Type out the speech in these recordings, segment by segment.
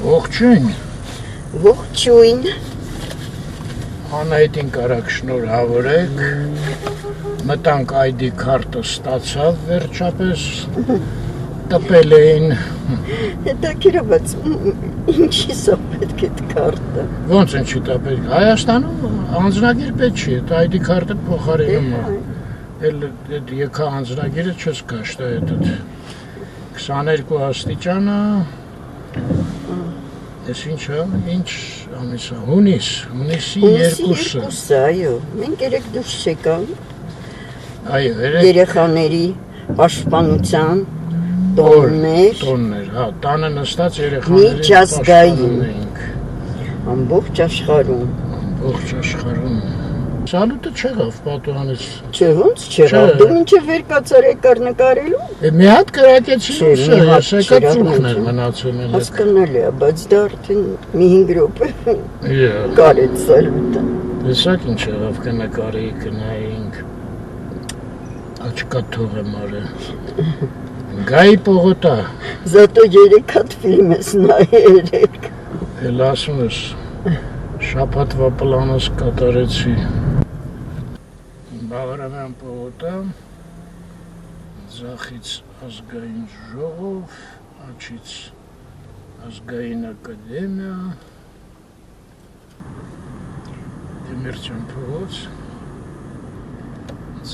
Ողջույն։ Ողջույն։ Անահիտին կարաք շնորհավորեք։ Մտանք ID քարտը ստացավ վերջապես։ Տպել էին։ Հետաքրքիր է, բայց ինչի՞ սա պետք է քարտը։ Ոնց ինչի՞ դա պետք։ Հայաստանում անձնագիր պետք չի, այդ ID քարտը փոխարինում է։ Էլ այդ եկա անձնագիրը չես կաշտա այդ 22 աստիճանը։ Ես ինչ ամիս է, հունիսի 2-ը, այո, մենք երեք դուրս չեկանք, այո, երեխաների պաշտպանության տոններ, հա, տանը նստած երեխաների միջազգային էինք, ամբողջ աշխարհում, Սալուտը չեղավ պատուհանից։ Չէ, ոնց չեղավ, դու մինչև վեր կացար եկար նկարելու։ Մի հատ կրակեցի ուսը, ես եկա ծուխներ մնացել են։ Հասկանալի է, բայց դա արդեն մի 5 րոպե կարեց Սալուտը։ Տեսակ ինչ եղավ կնկարեի կնայինք, աչկա թող եմ արել։ Գայի պողոտա։ Զատո 3 հատ ֆիլմ ես նայել։ Էլ ասում ես, շաբաթվա պլանս կատարեցի։ Բաղարամյան պողոտա, ձախից ազգային ժողով, աչից ազգային ակադեմիա, Դեմիրճյան փողոց,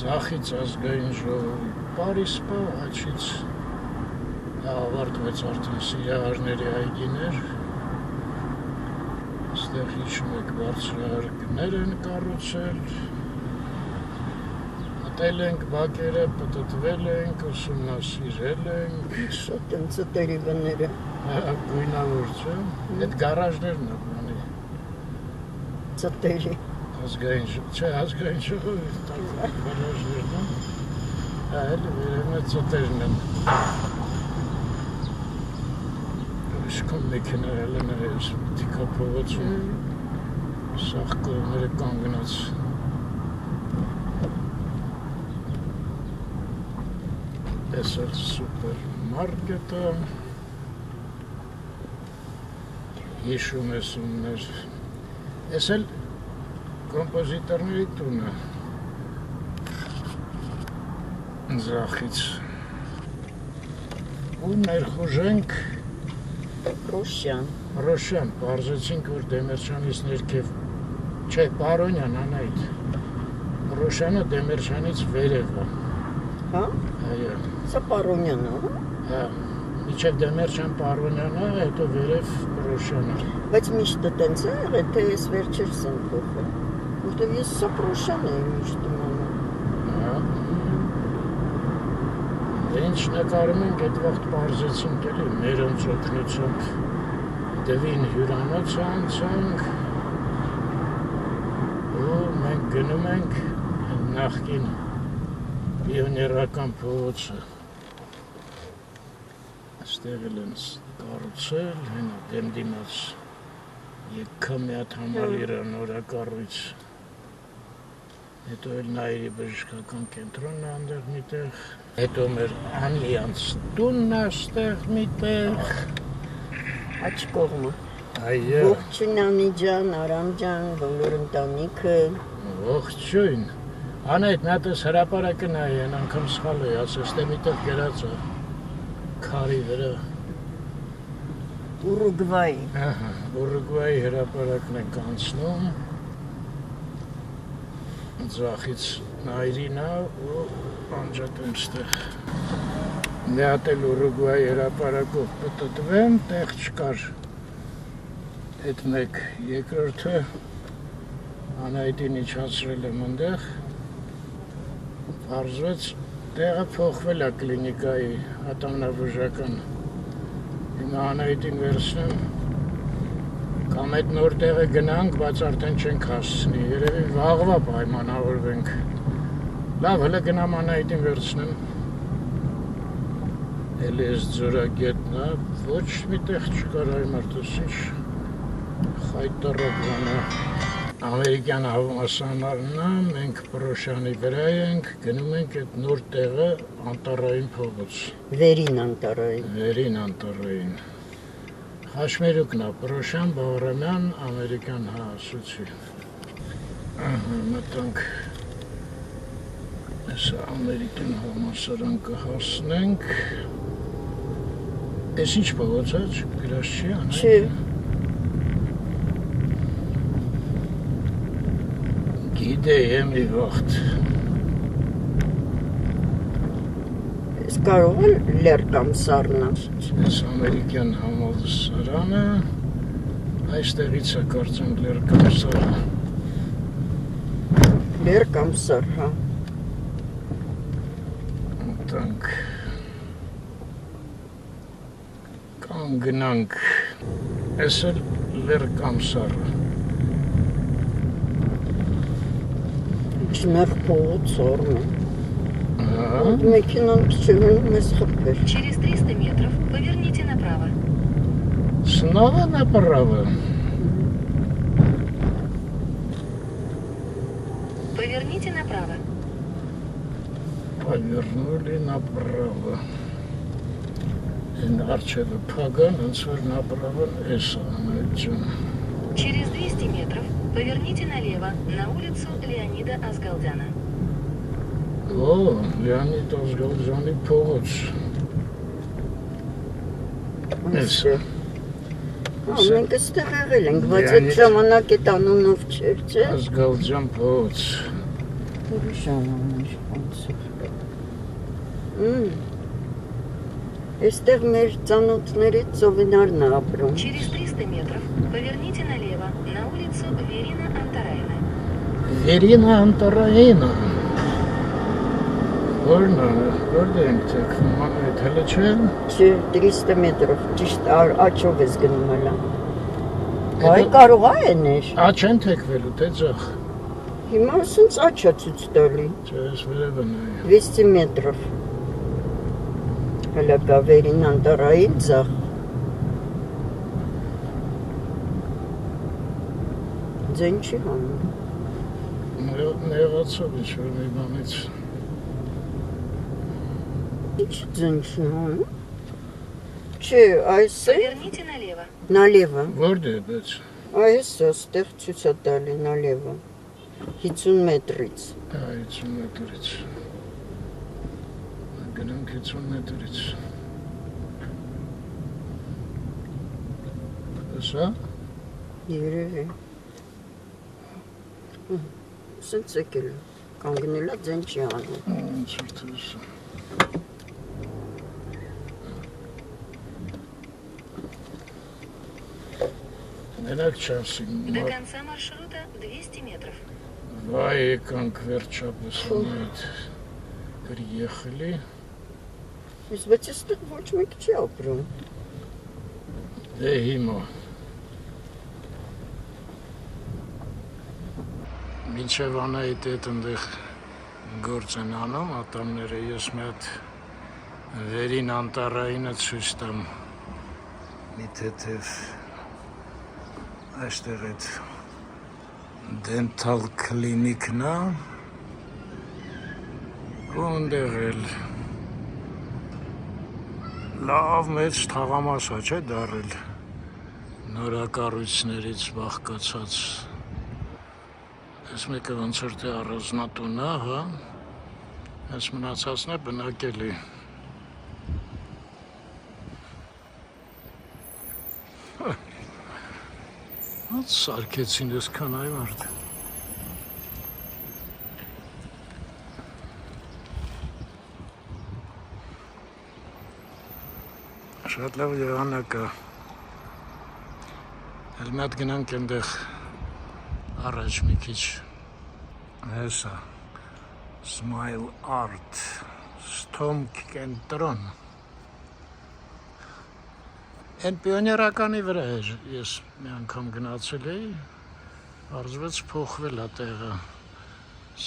ձախից ազգային ժողովի Պարիսպա, աչից ավարտվեց արդեն Սիրահարների այգիներ, այստեղ հիշում եք բարձրահարկներ են կառուցել, մտել ենք բակերը, պտտվել ենք, ուսումնասիրել ենք։ Շատ են ծտերի բները։ Գույնավոր չէ, այդ գարաժներն է բանի։ Ծտերի։ Ազգային ժողովի գարաժներն են, այլ վերևն է ծտերն են։ Իշքոն մեքենայել են այս տիկա փողոցում, սաղ կողմերը կանգնած։ Ես էլ սուպերմարկետը, հիշում ես ուններ, ես էլ կոմպոզիտորների տունը, ձախից, ու ներխուժենք Ռոշյան, պարզեցինք, որ Դեմիրճյանից ներքև, չէ, Պարոնյան, Անահիտ, Ռոշյանը Դեմիրճյանից վերև է։ Հա? Այո։ Սա Պարոնյան է, հա։ Միջև Դեմիրճյան Պարոնյանը, հետո վերև Ռոշյանը։ Բայց միշտ տենց է եղել, թե ես վերջերս եմ փոխել, որտեվ ես սա Ռոշյան եմ միշտ իմանում։ Հա։ Ինչ նկարում ենք, այդ վաղտ պարզեցինք էլի, մերոնց օգնությամբ դվին հյուրանոց անցանք, ու մենք գնում ենք նախկին պիոներական փողոցը, այստեղ էլ են կառուցել, հենա դեմ դիմաց եկա մի հատ համալիրը նորակառույց, հետո էլ Նայիրի բժշկական կենտրոնն է այնտեղ միտեղ, հետո մեր Անլիանց տունն է այստեղ միտեղ, Աչ կողմը։ այո, Ողջույն Անի ջան, Արամ ջան, բոլոր ընտանիքը։ ողջույն, Անահիտ, մի հատ ես հրապարակը նայի, են անգամ սխալ է, ասես թե միտեղ գերած է, քարի վրա։ Ուրուգվայի։ Ահա, Ուրուգվայի հրապարակն ենք անցնում, ձախից Նայիրին է ու անջատում ստեղ։ Մի հատ էլ Ուրուգվայի հրապարակով պտտվեմ, տեղ չկար այդ մեկ երկրորդը, Անահիտին իջացրել եմ ընդեղ, պարզվեց տեղը փոխվել է կլինիկայի ատամնաբուժական, հիմա Անահիտին վերցնեմ, կամ այդ նոր տեղը գնանք, բայց արդեն չենք հասցնի, երևի վաղվա պայմանավորվենք, լավ, հլը գնամ Անահիտին վերցնեմ, էլի ես ձորագետն է, ոչ մի տեղ չկար այ մարդուս ինչ խայտարակ բան է, ամերիկյան հավասարն է, մենք Պրոշյանի վրա ենք, գնում ենք այդ նոր տեղը Անտառային փողոց։ Վերին Անտառային։ Վերին Անտառային։ Հաշմերուկն է, Պրոշյան, Բաղրամյան, ամերիկյան ասուցի։ Մտանք Եսա ամերիկյան համասարան կհասնենք։ Ես ինչ պողոց է, գրաշ չի անենք։ Չի։ Գիդե եմ ի վաղթ։ Ես կարող է լեր կամ սառնա։ Ես ամերիկյան համալսարանը, այստեղից է կարծեմ լեր կամ սառը։ Լեր կամ սառ, հա։ Մտանք կանգնանք, ես էլ լեր կամ սառը։ Չներ փողոց սառնա։ Մեքենան փչելուն մեզ խփեր։ Через 300 метров поверните направо. Снова направо. Поверните направо. Повернули направо. Арчева Паган, он направо Эсаныча. Через 200 метров поверните налево на улицу Леонида Асгалдяна. О, Леонид Асгалдյանի փողոց։ Այսը։ Մենք այստեղ եղել ենք, բայց այդ ժամանակ այդ անունով չէր, չէ՞։ Ասգալդյան փողոց։ Ուրիշ անուն ոնց է։ Այստեղ մեր ծանոթներից Ծովինարն է ապրում։ Через 300 метров поверните налево на улицу Верина Антараина. Վերինա Անտարայինը։ Որն է, որդ ենք թեքվում, այդ հելը չէ։ Չէ, 300 մետրով, ճիշտ աչով ես գնում հլա։ Այ կարող է էներ։ Աչ են թեքվելու, թե ձախ։ Հիմա ասենց աչա ցույց տալի։ Չէ, ես վերևը նայ։ 200 մետրով։ Հələ կա Վերին Անտարային ձախ։ Ձեն չի հանում։ Նեղացով ինչ-որ մի բանից։ Ինչ ձեն չի հանում։ Չէ, այս է Поверните налево. նալևը։ Որդ է բեց։ Այս աստեղ ցույց է տալի նալևը։ 50 մետրից։ 50 մետրից։ Գնանք 50 մետրից։ Սա։ Երևի։ Սենց եկել է, կանգնելա ձեն չի անում։ Ինչ որ թես։ Մենակ չասի։ До конца маршрута 200 метров. Վայ եկանք վերջապես այդ приехали։ Իսկ բայց այստեղ ոչ մեկ չի ապրում։ Դե հիմա։ Մինչև Անահիտ հետ ընդեղ գործ են անում, ատամները ես մի հատ Վերին Անտարայինը ցույց տամ։ Մի թեթև այստեղ այդ դենտալ կլինիկն է։ Ու ընդեղ էլ լավ մեծ թաղամաս է, չէ՞ դարել նորակառույցներից բաղկացած։ Այս մեկը ոնց որ թե առանձնատուն է, հա։ Այս մնացածն է բնակելի։ Ոնց սարքեցին այսքան այ մարդ։ Շատ լավ եղանակ է։ Էլ մի հատ գնանք այնտեղ առաջ մի քիչ հեսա Smile Art Ստոմք կենտրոն Այն պիոներականի վրա էր ես մի անգամ գնացել էի արզվեց փոխվել է տեղը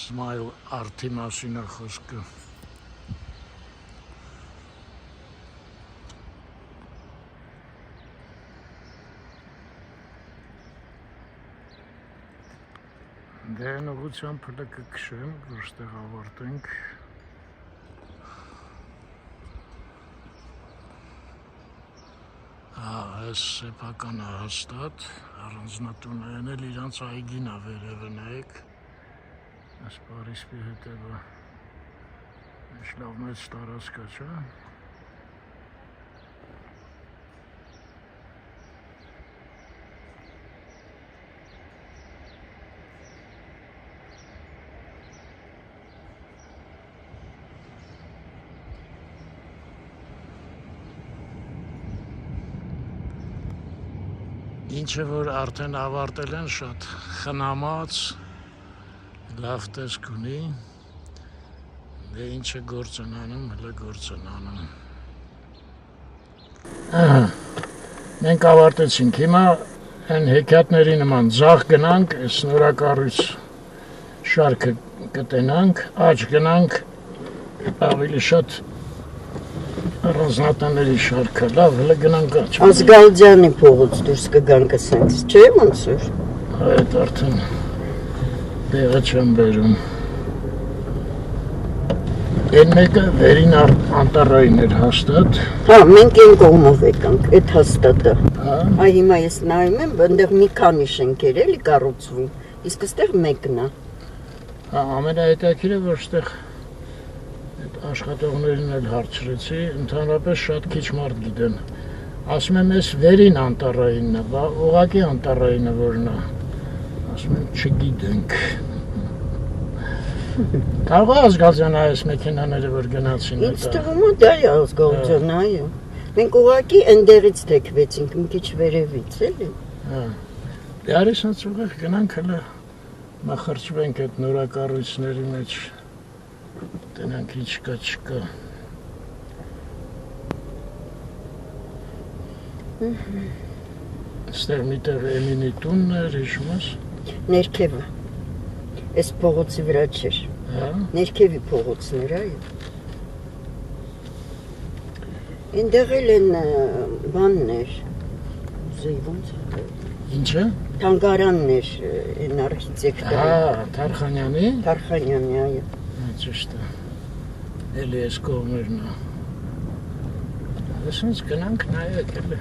Smile Art-ի մասին է խոսքը Դե այն ուղղությամբ հլը կքշեմ, որ ստեղ ավարտենք Այս սեփականը հաստատ առանձնատուներն էլ իրանց այգին ա վերևը նայեք այս Պարիսպի հետևը ինչ լավ մեծ տարածք է, չէ՞։ Ինչը որ արդեն ավարտել են շատ խնամած, լավ տեսք ունի, դե ինչը գործ են անում, հələ գործ են անում։ Մենք ավարտեցինք, հիմա են հեքիաթների նման ձախ գնանք, այս նորակառույց շարքը կտենանք, աջ գնանք, ավելի շատ առանձնատների շարքը, լավ, հələ գնանք աջ։ Ազգալդյանի փողոց դուրս կգանք ասենց, չէ՞ ոնց որ։ Այդ արդեն տեղը չեմ բերում։ Այն մեկը վերին անտառային էր հաստատ։ Հա, մենք այն կողմով եկանք, այդ հաստատը։ Հա։ Այ հիմա ես նայում եմ, այնտեղ մի քանի շենքեր էլի կառուցվում, իսկ այստեղ մեկն է։ Հա, ամենահետաքրքիրը որ այստեղ աշխատողներին էլ հարցրեցի, ընդհանրապես շատ քիչ մարդ գիտեն։ Ասում եմ, այս վերին անտառայինն է, ուղղակի անտառայինը որն է։ Ասում եմ, չգիտենք։ Կարող է Ազգալդյանը այս մեքենաները որ գնացին Ինձ թվում է դա է Ազգալդյան, այո։ Մենք ուղղակի այնտեղից թեքվեցինք, մի քիչ վերևից, էլի։ Հա։ Դե արի սենց ուղիղ գնանք հələ մախրճվենք այդ նորակառույցների մեջ։ Տենանք ինչ կա չկա։ Այստեղ միտեղ Էմինի տունն էր, հիշում ես։ Ներքևը։ Այս փողոցի վրա չէր։ Հա։ Ներքևի փողոցն էր, այո։ Այնտեղ էլ են բաններ։ Ուզեի ոնց է։ Ինչը։ Թանգարանն էր, այն արխիտեկտորը։ Հա, Թարխանյանի։ Թարխանյանի, այո։ Ճիշտ է։ Էլի այս կողմերն է։ Այսինքն գնանք նայեք էլի։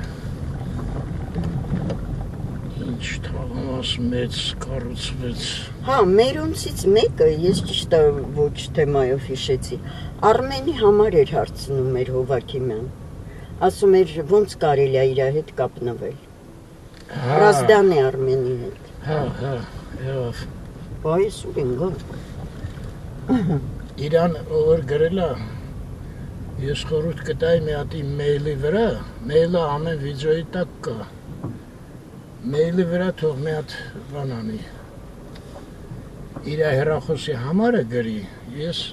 Ինչ թաղամաս մեծ կառուցվեց։ Հա, մերոնցից մեկը, ես ճիշտ է ոչ թեմայով հիշեցի, Արմենի համար էր հարցնում մեր Հովակիմյան։ Ասում էր ոնց կարելի է իր հետ կապնվել։ Ռազդան է Արմենի հետ։ Հա, եղավ։ Բայց ուր են գա։ Իրան որ գրել է, ես խորհուրդ կտայի մի հատ իմ մեյլի վրա, մեյլը ամեն վիդեոյի տակ կա։ Մեյլի վրա թող մի հատ բան անի։ Իր հեռախոսի համարը գրի, ես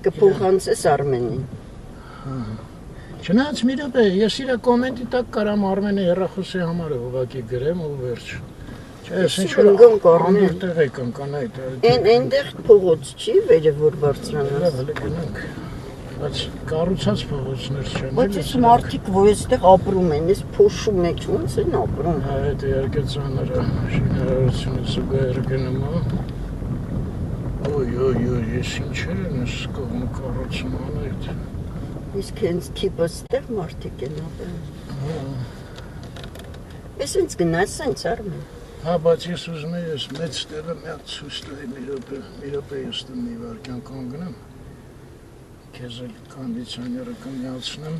Կփոխանցես Արմենին։ Չնայած մի րոպե, ես իր կոմենտի տակ կարամ Արմենի հեռախոսի համարը ուղղակի գրեմ ու վերջ։ Ես ինչ-որ ամբողջ եկան կան այդ։ Այնտեղ փողոց չի վերը որ բարձրանաս։ Լավ, հələ գնանք։ Բայց կառուցած փողոցներ չեն։ Բայց այս մարդիկ որ այստեղ ապրում են, այս փոշու մեջ ոնց են ապրում։ Հա, այդ իհարկե ծանր է, շինարարությունը զուգահեռ գնում է։ Ոյ, ես ինչեր են այս կողմը կառուցում անայդ։ Իսկ հենց թիպը այստեղ մարդիկ են ապրում։ Ես ինձ գնաց սենց Արմեն։ Հա, բայց ես ուզում եմ ես մեծ տեղը մի հատ ցույց տայի մի րոպե ես տուն մի վարքյան կանգնեմ։ Քեզ էլ կոնդիցիոները կմիացնեմ։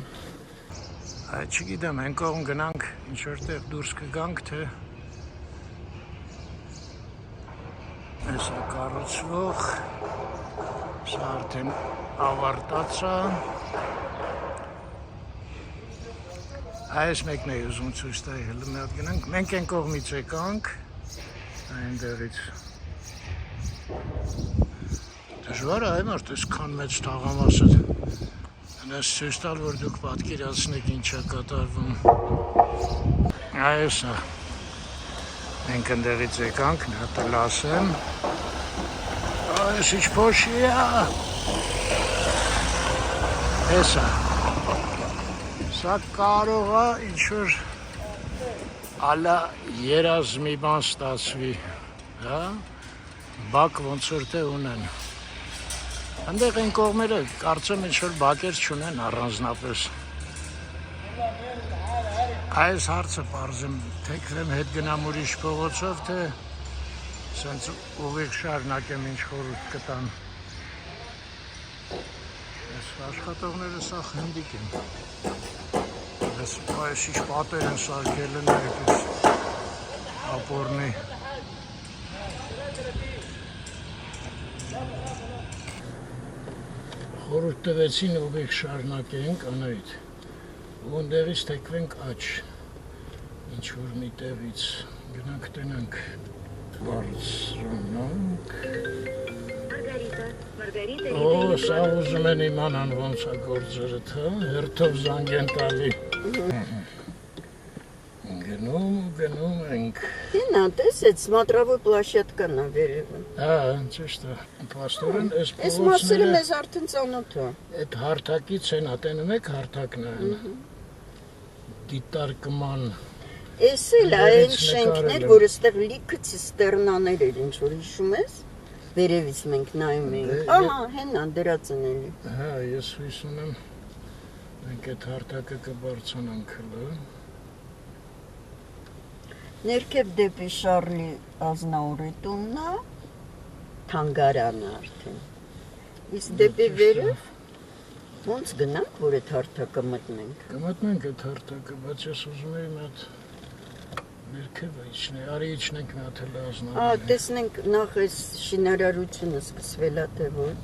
Այդ չգիտեմ, այն կողմ գնանք, ինչ որտեղ դուրս կգանք, թե այս է կառուցվող, սա արդեն ավարտած է։ Այս մեկն է ուզում ցույց տայի, հələ մի հատ գնանք, մենք այն կողմից եկանք, այնտեղից։ Դժվար է, մարդ, այսքան մեծ թաղամասը, այնպես ցույց տալ, որ դուք պատկերացնեք ինչ է կատարվում։ Այս է, մենք այնտեղից եկանք, մի հատ էլ ասեմ, այս ինչ փոշի է, այս է։ Սա կարող է ինչ-որ ալա երազ մի բան ստացվի, հա, բակ ոնց որ թե ունեն։ Այնտեղ այն կողմերը կարծեմ ինչ-որ բակեր չունեն առանձնապես։ Այս հարցը պարզեմ, թեքվեմ հետ գնամ ուրիշ փողոցով, թե սենց ուղիղ շարունակեմ ինչ խորհուրդ կտան։ Այս աշխատողները սա խնդիկ են։ Այս ինչ պատեր են սարքել են այդպես ապորնի։ Խորհուրդ տվեցին ուղիղ շարունակենք Անահիտ։ Ոնդերից թեքվենք աջ, ինչ-որ մի տեղից, գնանք տնանք, բարձրանանք։ Օ, սա ուզում են իմանան ոնց է գործերը, թա, հերթով զանգ են տալի։ Գնում ենք։ Ինա, տես էտ սմատրավոյ պլաշյատկան է վերևն։ Ճիշտ է, պաստորեն, այս Ես մասերը մեզ արդեն ծանոթ է։ Այդ հարթակից են, ատենում եք հարթակն են, դիտարկման։ Ես էլ այն շենքն էր, որ ստեղ լիքը ցիստերնաներ էր, ինչ որ հիշում ես, վերևից մենք նայում էինք, ահա, հենա դրածն էլի։ Հա, ես հույս ունեմ, մենք այդ հարթակը կբարձանանք հլը։ Ներքև դեպի Շարլի Ազնաուրի տունն է, թանգարանը արդեն։ Իսկ դեպի վերև ոնց գնանք, որ այդ հարթակը մտնենք։ Կմտնենք այդ հարթակը, բայց ես ուզում եմ այդ ներքևը իջնե, արի իջնենք մի հատ հլը Ազնաուրի։ Տեսնենք նախ այս շինարարությունը սկսվել է, թե ոչ։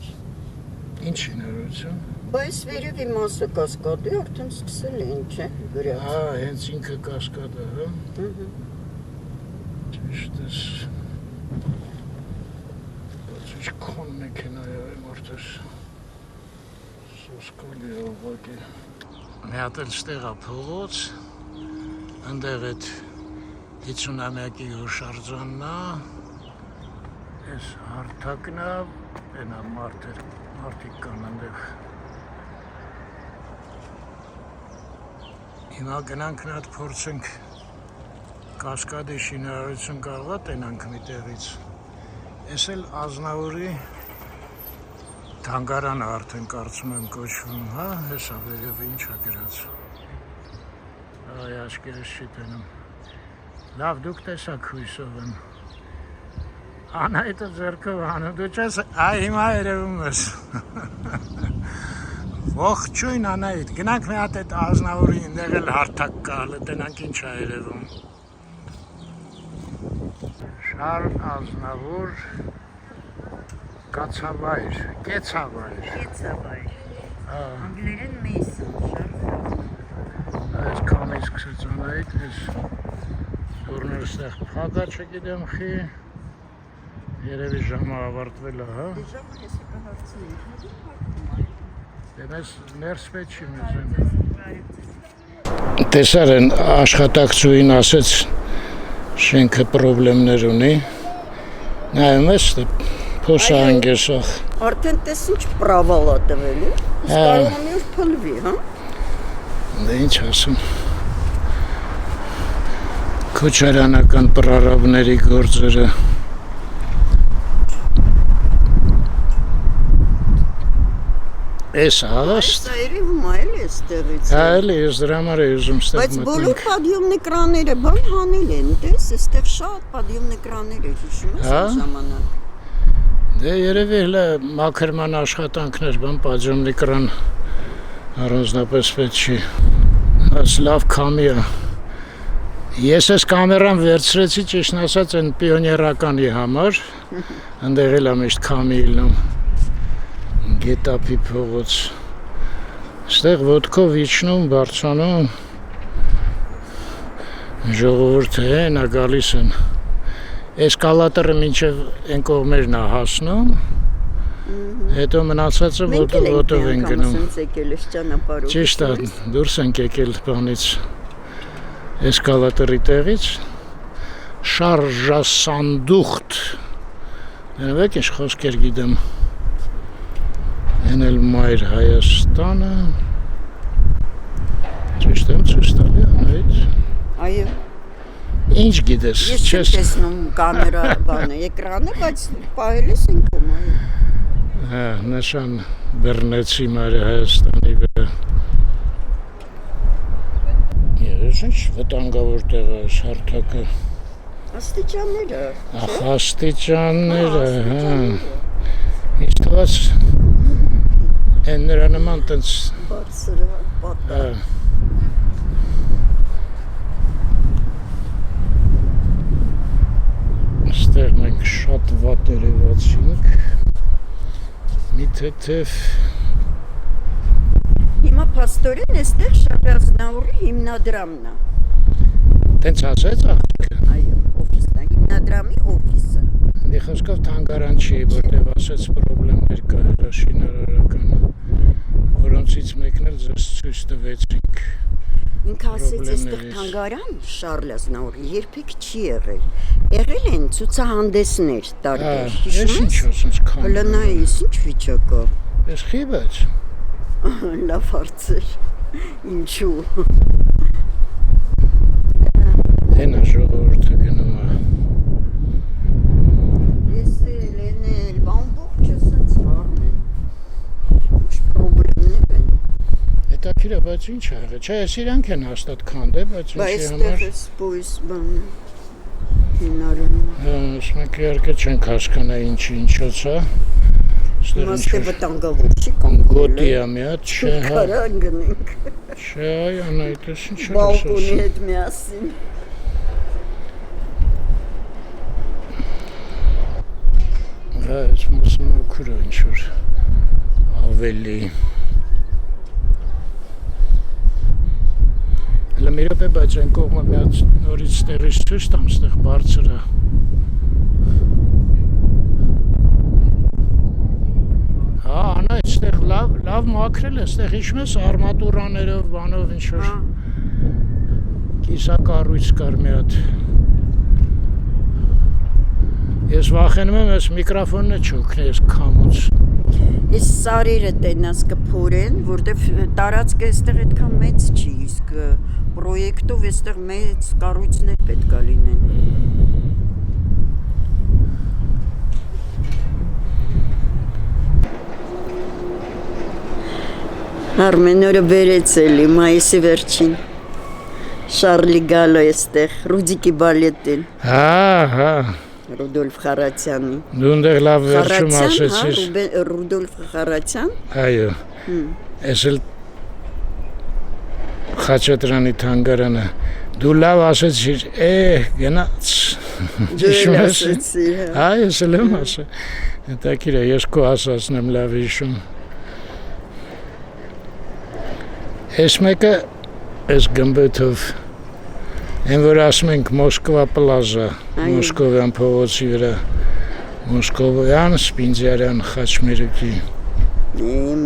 Ինչ շինարարություն։ Բայց վերևի մասը կասկադի արդեն սկսել է, ինչ է, գրած։ Հենց ինքը կասկադը, հա։ Ճիշտ ես։ Բայց ինչ քոն մեքենայա եմ արդես սոսկալի է ուղղակի։ Մի հատ էլ ստեղ է փողոց, ընդեղ այդ 50-ամյակի հուշարձանն է, այս հարթակն է, այնա մարդիկ կան ընդեղ։ Հիմա գնանք նա փորձենք Կասկադի շինարարություն կարող է տենանք մի տեղից։ Ես էլ Ազնաուրի թանգարանը արդեն կարծում եմ կոչվում, հա, հեսա վերևը ինչ է գրած։ Այ աչքերս չի տենում։ Լավ, դուք տեսակ հույսով եմ։ Անահիտը ձեռքով անում, դու չես, այ հիմա երևում ես։ Ողջույն Անահիտ, գնանք մի հատ այդ Ազնաուրի այնտեղ էլ հարթակ կա, հələ տենանք ինչ է երևում։ Շարլ Ազնավուր կացավայր, կեցավայր։ Անգլերեն Մեյսոն, Շարլ։ Այս կամից կսեց Անահիտ, ես դուրներ ստեղ փակա չգիտեմ խի, երևի ժամը ավարտվել է, հա։ Ժամը ես կհարցնեի, Դեմես ներս պետ չի մեզ են։ Տեսար են աշխատակցուին ասեց շենքը պրոբլեմներ ունի, նայում ես փոսա անգեսող։ Արդեն տես ինչ պրավալ է տվել է, կարող է մի օր փլվի, հա։ Դե ինչ ասում, քոչարանական պրարավների գործերը։ Էս հաղաստ։ Այս այրիվում այլ է ստեղից։ Այլ ես դրա համար էի ուզում ստեղ Բայց բոլոր պադիումնեկրանները բան հանել են, տես, այստեղ շատ պադիումնեկրաններ էր, հիշում ես այն ժամանակ։ Դե երևի հլը մաքրման աշխատանքներ, բան պադիումնեկրան առանձնապես պետք չի։ Այս լավ կամի է։ Ես այս կամերան վերցրեցի ճիշտն ասած այն պիոներականի համար, ընդեղ էլ է միշտ կամի ելնում։ Գետապի փողոց, ստեղ ոտքով իջնում, բարձանում, ժողովուրդը են, գալիս են, էսկալատորը մինչև են կողմերն է հասնում, հետո մնացածը ոտով են գնում, ճիշտ է, դուրս ենք եկել բանից, էսկալատորի տեղից, շարժասանդուղթ, դենվեք ինչ խոսքեր գիտեմ, Են էլ մայր Հայաստանը, ճիշտ եմ ցույց տալի Անահիտ։ Այո։ Ինչ գիտես, Ես չեմ տեսնում կամերա բանը, էկրանը, բայց պահել ես ինքում, այո։ Հա, նշան բռնեցի մայր Հայաստանի վրա։ Ես Այս ինչ վտանգավոր տեղ է հարթակը։ Աստիճանները։ Աստիճանները, հա։ Ինչ թվաց են նրա նման տենց բարձր պատը։ Այստեղ մենք շատ վատ երևացինք։ Մի թեթև Հիմա փաստորեն այստեղ Շահրազնաուրի հիմնադրամն է։ տենց ասեց աղջիկը։ Այո, օֆիսն է, հիմնադրամի օֆիսը։ Դե խոսքով թանգարան չի, որտեղ ասեց պրոբլեմներ կա շինարարական, որոնցից մեկն էլ ձեզ ցույց տվեցինք։ Ինքը ասեց այստեղ թանգարան Շահրազնաուրի երբեք չի եղել։ Եղել են ցուցահանդեսներ տարբեր։ Ես ինչ ասենց քան։ Հլնայիս ինչ վիճակ է։ Ես խիբաց։ Լավ հարցեր։ Ինչու։ Հենա ժողովուրդը գնում է։ Ես էլ ամբողջը սենց վառն են։ Ինչ պրոբլեմներ են։ Հետաքրքիր է, բայց ինչ ա եղել։ Չէ, ես իրանք են հաստատ քանդել, բայց ինչի համար։ Բայց այստեղ սպոյս բանը։ Հինարեն։ Ես մենք իհարկե չենք հասկանա ինչոց է։ Մաստե վտանգավոր չի կամ գոտի է մի հատ, չէ, հա։ Կարան գնենք։ Չէ, անայտես ինչ է։ Բալկոնի հետ միասին։ Հա, ես մուսում ուքուր է ինչ-որ ավելի։ Հələ մի րոպե, բայց այն կողմը մի հատ նորից տեղից ցույց տամ, ստեղ բարձր է։ Հա, անա, այստեղ լավ մաքրել է, այստեղ հիշում ես արմատուրաներով, բանով ինչ-որ կիսակառույց կար մի հատ։ Ես վախենում եմ, ես միկրոֆոնը չօգնի, ես քամուց։ Այս սարերը տենաս կփորեն, որտեվ տարածքը այստեղ այդքան մեծ չի, իսկ պրոյեկտով այստեղ մեծ կառույցներ պետք է լինեն։ Արմեն օրը բերեց էլի մայիսի վերջին։ Շարլի գալո այստեղ, Ռուդիկի բալետին։ Հա։ Ռուդոլֆ Խարատյանի։ Դու ընդեղ լավ վերջում ասեցիր։ Ռուդոլֆ Խարատյան։ Այո։ Ես էլ Խաչատրյանի թանգարանը։ Դու լավ ասեցիր, գնաց։ Դու ասեցի, հա։ Հա, ես էլ եմ ասել։ Հետաքրքիր է, ես քո ասածն եմ լավ հիշում։ Ես մեկը այս գմբեթով Են որ ասում ենք Մոսկվա պլազա, Մոսկովյան փողոցի վրա, Մոսկովյան, Սպինդիարյան, Խաչմերուկի։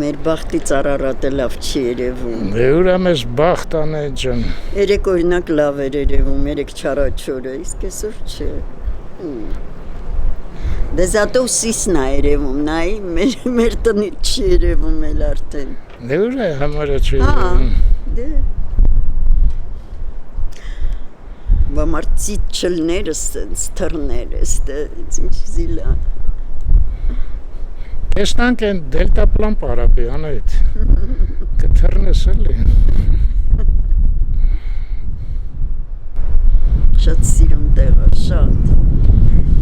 Մեր բախտից Արարատը լավ չի երևում։ Դե ուրա մեզ բախտ անե ջան։ Երեք օրինակ լավ էր երևում, երեք չարաչորը, իսկ այսօր չէ։ Դե զատո սիսն է երևում, նայ, մեր տնից չի երևում էլ արդեն։ Դե ուրա համարը չի երևում։ Դե Բամարցիտ չլները սենց թռներ էստե, ինչ զիլա։ Տեսնանք են դելտապլան պարապի անայդ, կթռնես էլի։ Շատ սիրում տեղը, շատ։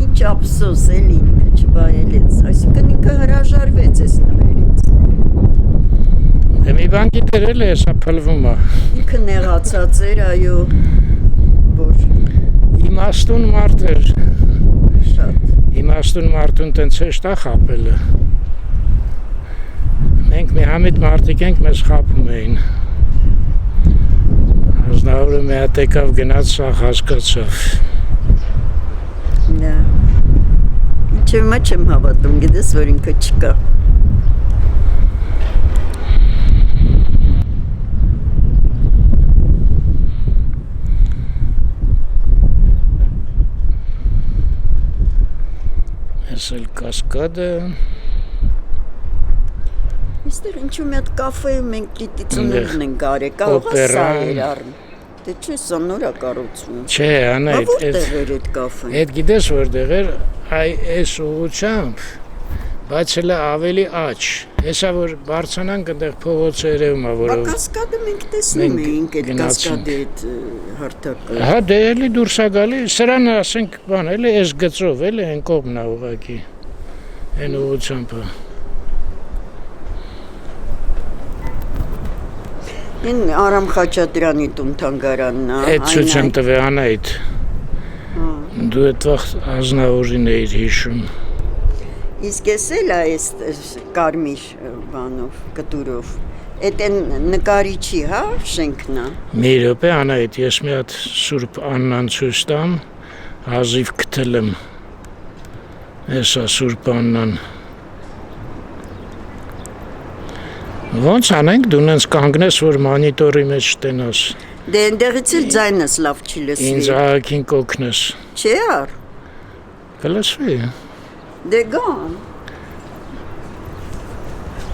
Ինչ ափսոս էլ ինքը չվայելեց, այսինքն ինքը հրաժարվեց այս նվերից։ Դե մի բան գիտեր էլի հեսա փլվում է։ Ինքը նեղացած էր, այո, որ իմաստուն մարդ էր։ Շատ։ Իմաստուն մարդուն տենց հեշտ է խապելը։ Մենք մի համիտ մարդիկ ենք, մեզ խապում էին։ Ազնավուրը մի հատ եկավ գնաց սաղ հասկացավ։ Դա։ Ինչ հիմա չեմ հավատում, գիտես, որ ինքը չկա։ Ես էլ կասկադը։ Այստեղ ինչու մի հատ կաֆեում մենք պիտի ծնունդն ենք արել, կարող է սա էր առն։ Դե չէ, սա նոր է կառուցվում։ Չէ, անայդ, որտեղ էր այդ կաֆեն։ Այդ գիտես որտեղ էր, այս ուղղությամբ Բայց հələ ավելի աճ։ Հեսա որ բարձրանանք այնտեղ փողոցը երևում է, որով Կասկադը մենք տեսնում էինք այդ կասկադի այդ հարթակը։ Հա դե էլի դուրս է գալի, սրան ասենք բան, էլի էս գծով, էլի այն կողմն է ուղղակի։ Այն ուղղությամբ։ Այն Արամ Խաչատրյանի տուն-թանգարանն է։ Այդ ցույցեմ տվե Անահիտ։ Դու այդ վաղ Ազնավուրին էիր հիշում։ Իսկ ես էլ այս կարմիր բանով, կտուրով։ Այդ են նկարիչի, հա, շենքն է։ Մի րոպե Անահիտ, ես մի հատ Սուրբ Աննան ցույց տամ, հազիվ գտել եմ։ Էսա Սուրբ Աննան։ Ոնց անենք դու նենց կանգնես, որ մանիտորի մեջ տենաս։ Դե այնտեղից էլ ձայնս լավ չի լսվի։ Ինձ ահագին կօգնես։ Չէ՞ ար։ Կլսվի։ Դե գան։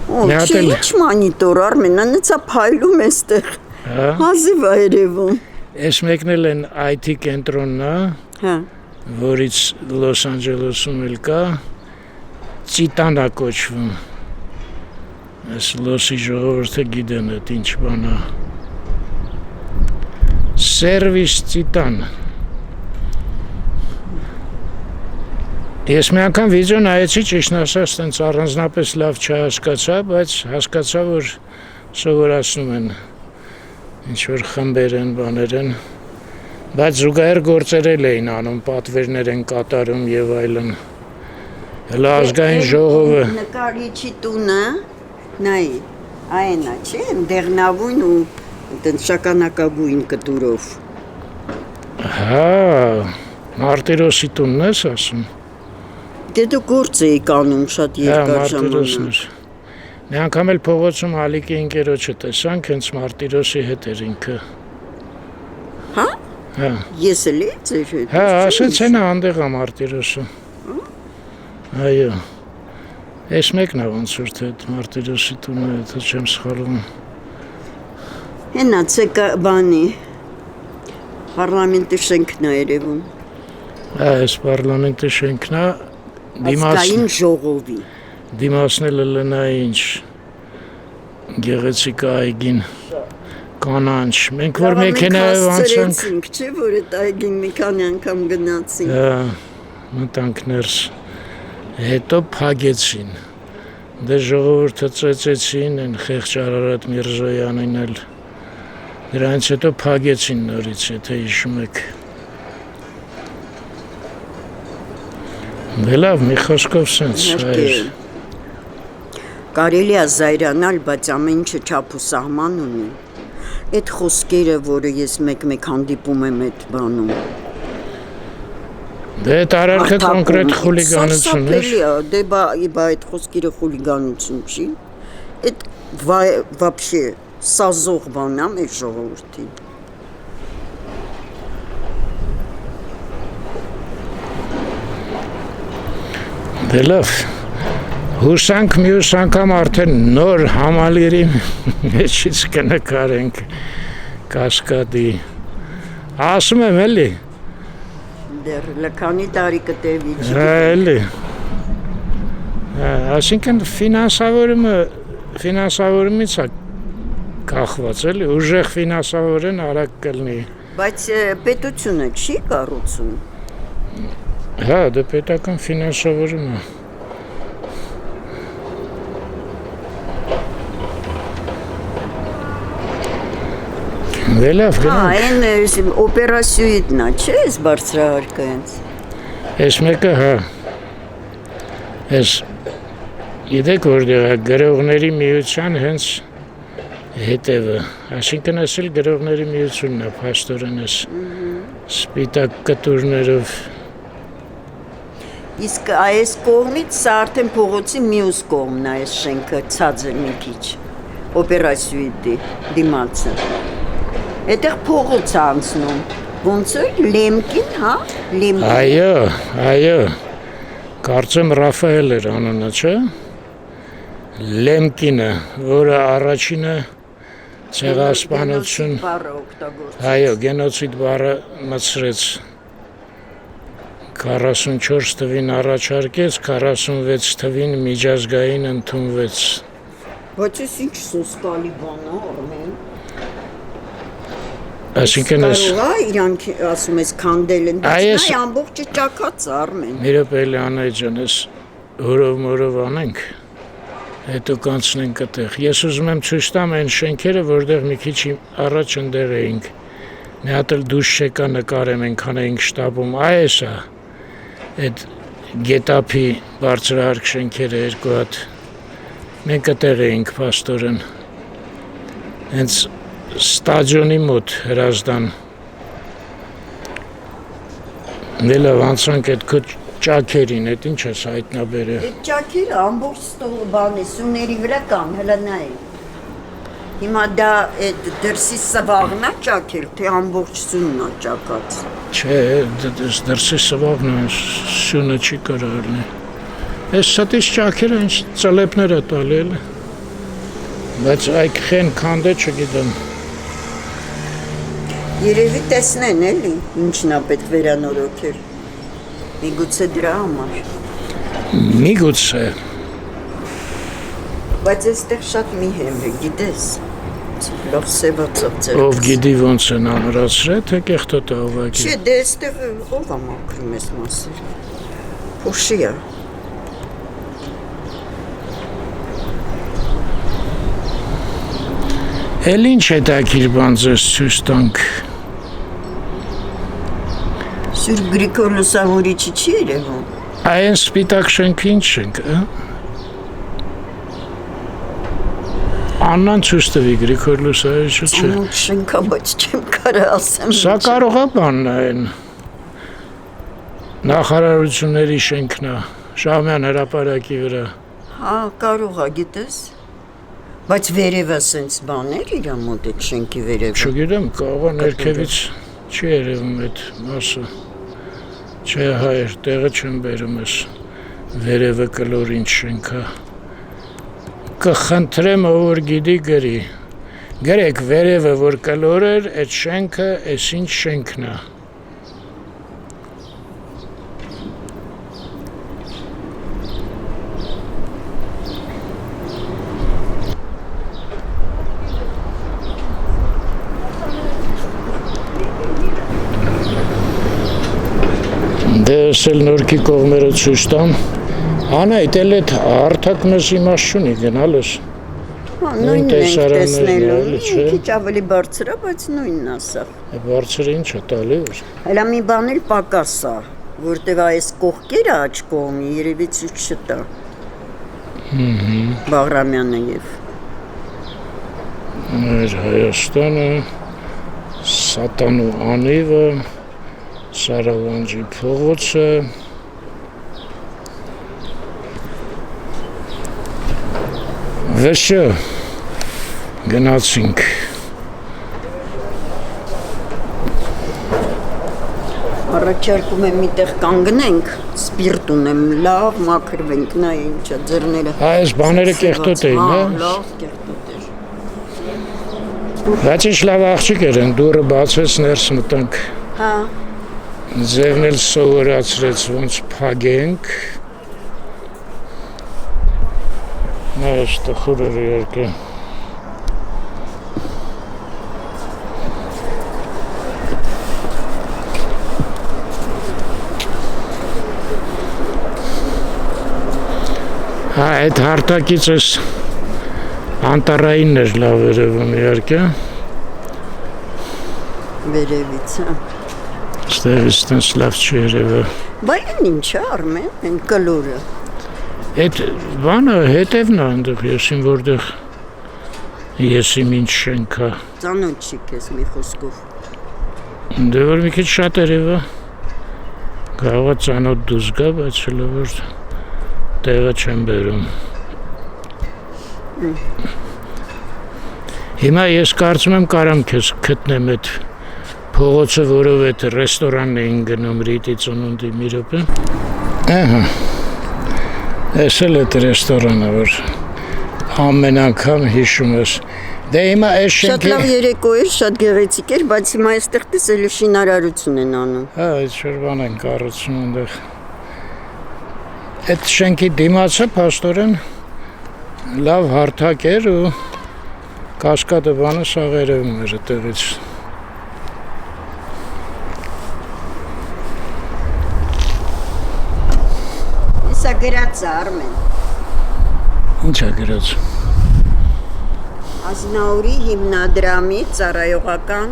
Օ, Մի հատ չի էլ- ինչ մանիտոր Արմենը, նեցա փայլում էստեղ։ Հա։ Հազիվ է երևում։ Էս մեկն էլ են IT կենտրոնն է, Հա։ որից Լոս Անջելեսում էլ կա, Ծիտանա կոչվում։ Այս Լոսի ժողովուրդը գիտեն այդ ինչ բան է։ Սերվիս Ծիտան։ Ես մի անգամ վիդեո նայեցի, ճիշտն ասած, տենց առանձնապես լավ չհասկացա, բայց հասկացա, որ սովորացնում են ինչ-որ խմբեր են, բաներ են, բայց զուգահեռ գործեր էլ էին անում, պատվերներ են կատարում եւ այլն։ Հələ ազգային ժողովը Նկարիչի տունը, նայ, այն է, չէ՞, դեղնավուն ու այդպես շագանակագույն կտուրով։ հա, Մարտիրոսի տունն ես ասում։ Դե դու գործ էի կանում շատ Հա, երկար Մարտիրոսն ժամանակ։ էր։ Մի անգամ էլ փողոցում Ալիկի ընկերոջը տեսանք, հենց Մարտիրոսի հետ էր ինքը։ Հա։ Հա։ Ես էլ էի ձեր հետ։ Հա, ասեց են անդեղ է Մարտիրոսը։ Այո։ Էս մեկն է ոնց որ թե Մարտիրոսի տունը, եթե չեմ սխալվում։ Հենա ցեկա բանի։ Պարլամենտի շենքն է երևում։ Հա, այս պարլամենտի շենքն է, Ազգային ժողովի։ դիմացն էլ լնա ինչ գեղեցիկ այգին կանանչ։ Մենք որ մեքենայով անցանք, չէ՞ որ այդ այգին մի քանի անգամ գնացինք։ հա, մտանք ներս։ Հետո փագեցին։ Դե ժողովուրդը ծեծեցին, են խեղճ Արարատ Միրզոյանին էլ։ Դրանից հետո փագեցին նորից, եթե հիշում եք։ Դե լավ, մի խոսքով սենց, այր։ Կարելի է զայրանալ, բայց ամեն ինչը չափ ու սահման ունի։ Այդ խոսքերը, որը ես մեկ-մեկ հանդիպում եմ այդ բանում։ Դե այդ արարքը կոնկրետ խուլիգանություն էր։ Դե բա այդ խոսքերը խուլիգանություն չի։ Այդ вообще սազող բան է մեր ժողովրդին։ Դե լավ, հուսանք մյուս անգամ արդեն նոր համալիրի մեջից կնկարենք կասկադի։ Ասում եմ էլի։ Դեռ լքանի տարի կտևի չի։ Հա, էլի։ Այսինքն ֆինանսավորումից է կախված էլի, ուժեղ ֆինանսավորեն արագ կլինի։ Բայց պետությունը չի կառուցում։ Հա, դե պետական ֆինանսավորում է։ Դե լավ, Հա, գնանք։ այն օպերասիոյիդն է, չէ՞, այս բարձրահարկը հենց։ Էս մեկը, հա։ Էս գիտեք որտեղ է գրողների միության հենց հետևը, այսինքն էս էլ գրողների միությունն է, փաստորեն էս սպիտակ կտուրներով։ Իսկ այս կողմից սա արդեն փողոցի մյուս կողմն է, այս շենքը ցածր մի քիչ։ Օպերասիոյիդի դիմացը։ Այդտեղ փողոց է անցնում։ Ոնց է Լեմկին, հա? Լեմկին։ Այո։ Կարծեմ Ռաֆայել էր անունը, չէ՞։ Լեմկինը, որը առաջինը ցեղասպանություն, բառը օգտագործում։ այո, գենոցիդ բառը մտցրեց 44 թվին առաջարկեց, 46 թվին միջազգային ընդունվեց։ Բայց ես ինչ սոսկալի բան է, Արմեն։ Այսինքն ես Կարողա իրանք ասում ես քանդել են, բայց նա ամբողջը ճակած է, Արմեն։ Միրը Պելյանե ջան, ես օրով անենք, հետո կանցնենք այդտեղ։ Ես ուզում եմ ցույց տամ այն շենքերը, որտեղ մի քիչ առաջ ընդեղ էինք։ Մի հատ էլ դուրս չեկա նկարեմ, այնքան էինք շտաբում, այս է, այդ գետափի բարձրահարկ շենքերը երկու հատ, մենք այդտեղ էինք փաստորեն, հենց ստադիոնի մոտ Հրազդան, նելավ անցանք այդ քո ճաքերին, այդ ինչ ես հայտնաբերել։ Այդ ճաքերը ամբողջ ստողը բան է, սուների վրա կան, հələ նայ։ Հիմա դա այդ դրսի սվաղն է ճաքել, թե ամբողջ սունն է ճակած։ Չէ, դրսի սվաղն է, սյունը չի կարող լինի։ Այս սատից ճաքերը ինչ ծլեպներ է տալի էլ։ Բայց այդ խեն քանդե չգիտեմ։ Երևի տեսնեն էլի, ինչն է պետք վերանորոգել։ Միգուցե դրա համար։ Միգուցե։ Բայց այստեղ շատ մի հեմ է, գիտես։ Լավ սևացավ ձեր։ Ով գիտի ոնց են ամրացրել, թե կեղտոտ է ուղղակի։ Չէ, դե այստեղ ով է մաքրում այս մասեր։ Փոշի է։ Էլ ինչ հետաքրքիր բան ձեզ ցույց տանք։ Սուրբ Գրիգոր Լուսավորիչի չի երևում։ Այն սպիտակ շենքը ինչ շենք, հա։ Աննան ցույց տվի Գրիգոր Լուսավորիչը չէ։ Ծանոթ շենքա, բայց չեմ կարող ասեմ։ Սա կարող է բանն է այն։ Նախարարությունների շենքն է, Շահումյան հրապարակի վրա։ Հա, կարող է, գիտես։ Բայց վերևը սենց բաներ իր մոտ այդ շենքի վերևը։ Չգիտեմ, կարող է ներքևից չի երևում այդ մասը։ Չէ, հայր, տեղը չեմ բերում ես, վերևը կլոր ինչ շենք է։ Կխնդրեմ, ով որ գիտի գրի։ Գրեք վերևը, որ կլոր էր, այդ շենքը, այս ինչ շենքն է։ Դες էլ նորքի կողմերը ցույց տամ։ Անա, էլ այդ հարթակ մեզ իմաստ չունի գնալս։ Հա, նույնն ենք տեսնելու, մի քիչ ավելի բարձր է, բայց նույնն է սա։ Բարձրը ինչ է տալի որ։ Հələ մի բան էլ պակաս է, որտեղ այս կողքերը աջ կողմի երևի ցույց չտա։ Բաղրամյանը եւ Մեր Հայաստանը, Սատանու անիվը, Սարավանջի փողոցը, Վերջը գնացինք։ Առաջարկում եմ միտեղ կանգնենք, սպիրտ ունեմ, լավ մաքրվենք, նա ինչա ձեռները։ Այս բաները կեղտոտ էին, հա։ Լավ կեղտոտ էր։ Բայց ինչ լավ աղջիկ էր, դուռը բացվեց, ներս մտանք։ Հա։ Ձևն էլ սովորացրեց ոնց փագենք։ Նա այս տխուր էր իհարկե։ Հա, այդ հարթակից ես անտարայինն էր լավ երևում իհարկե։ Վերևից, հա։ Ստեղից տենց լավ չի երևը։ Բայց ինչ է Արմեն, այն կլորը։ Այդ բանը հետևն է այնտեղ եսին որտեղ եսիմ ինչ շենքա։ Ծանոթ չի քեզ մի խոսքով։ Դե որ մի քիչ շատ երևա։ Կարող է ծանոթ դուրս գա, բայց հələ որ տեղը չեմ բերում։ Հիմա ես կարծում եմ կարամ քեզ գտնեմ այդ փողոցը, որով այդ ռեստորանն էին գնում Ռիտի ծնունդի մի րոպե։ Ահա։ Այս էլ այդ ռեստորանը, որ ամեն անգամ հիշում ես, Դե հիմա այս Շատ շենքի լավ երեկո էր, շատ գեղեցիկ էր, բայց հիմա այստեղ տեսել շինարարություն են անում։ Հա, այդ շրջան են կառուցում այնտեղ։ Այդ շենքի դիմացը փաստորեն լավ հարթակ էր ու կասկադը բանը սաղերևում էր այդտեղից։ Սա գրած է Արմեն։ Ինչ է գրած։ Ազնաուրի հիմնադրամի ծառայողական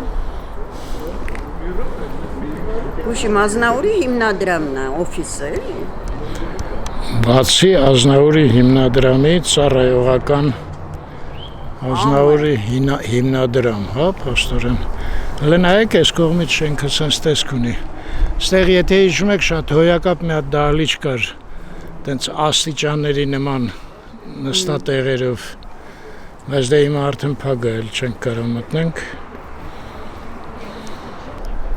Ուշիմ Ազնաուրի հիմնադրամն է, օֆիսը էլի։ Բացի Ազնաուրի հիմնադրամի ծառայողական Ազնաուրի հիմնադրամ, հա, փաստորեն։ Հələ նայեք այս կողմից շենքը sense տեսք ունի։ Ստեղ եթե հիշում եք շատ հոյակապ մի հատ դահլիճ կար, տենց աստիճանների նման նստատեղերով։ Բայց դե հիմա արդեն փակ է, չենք կարող մտնենք։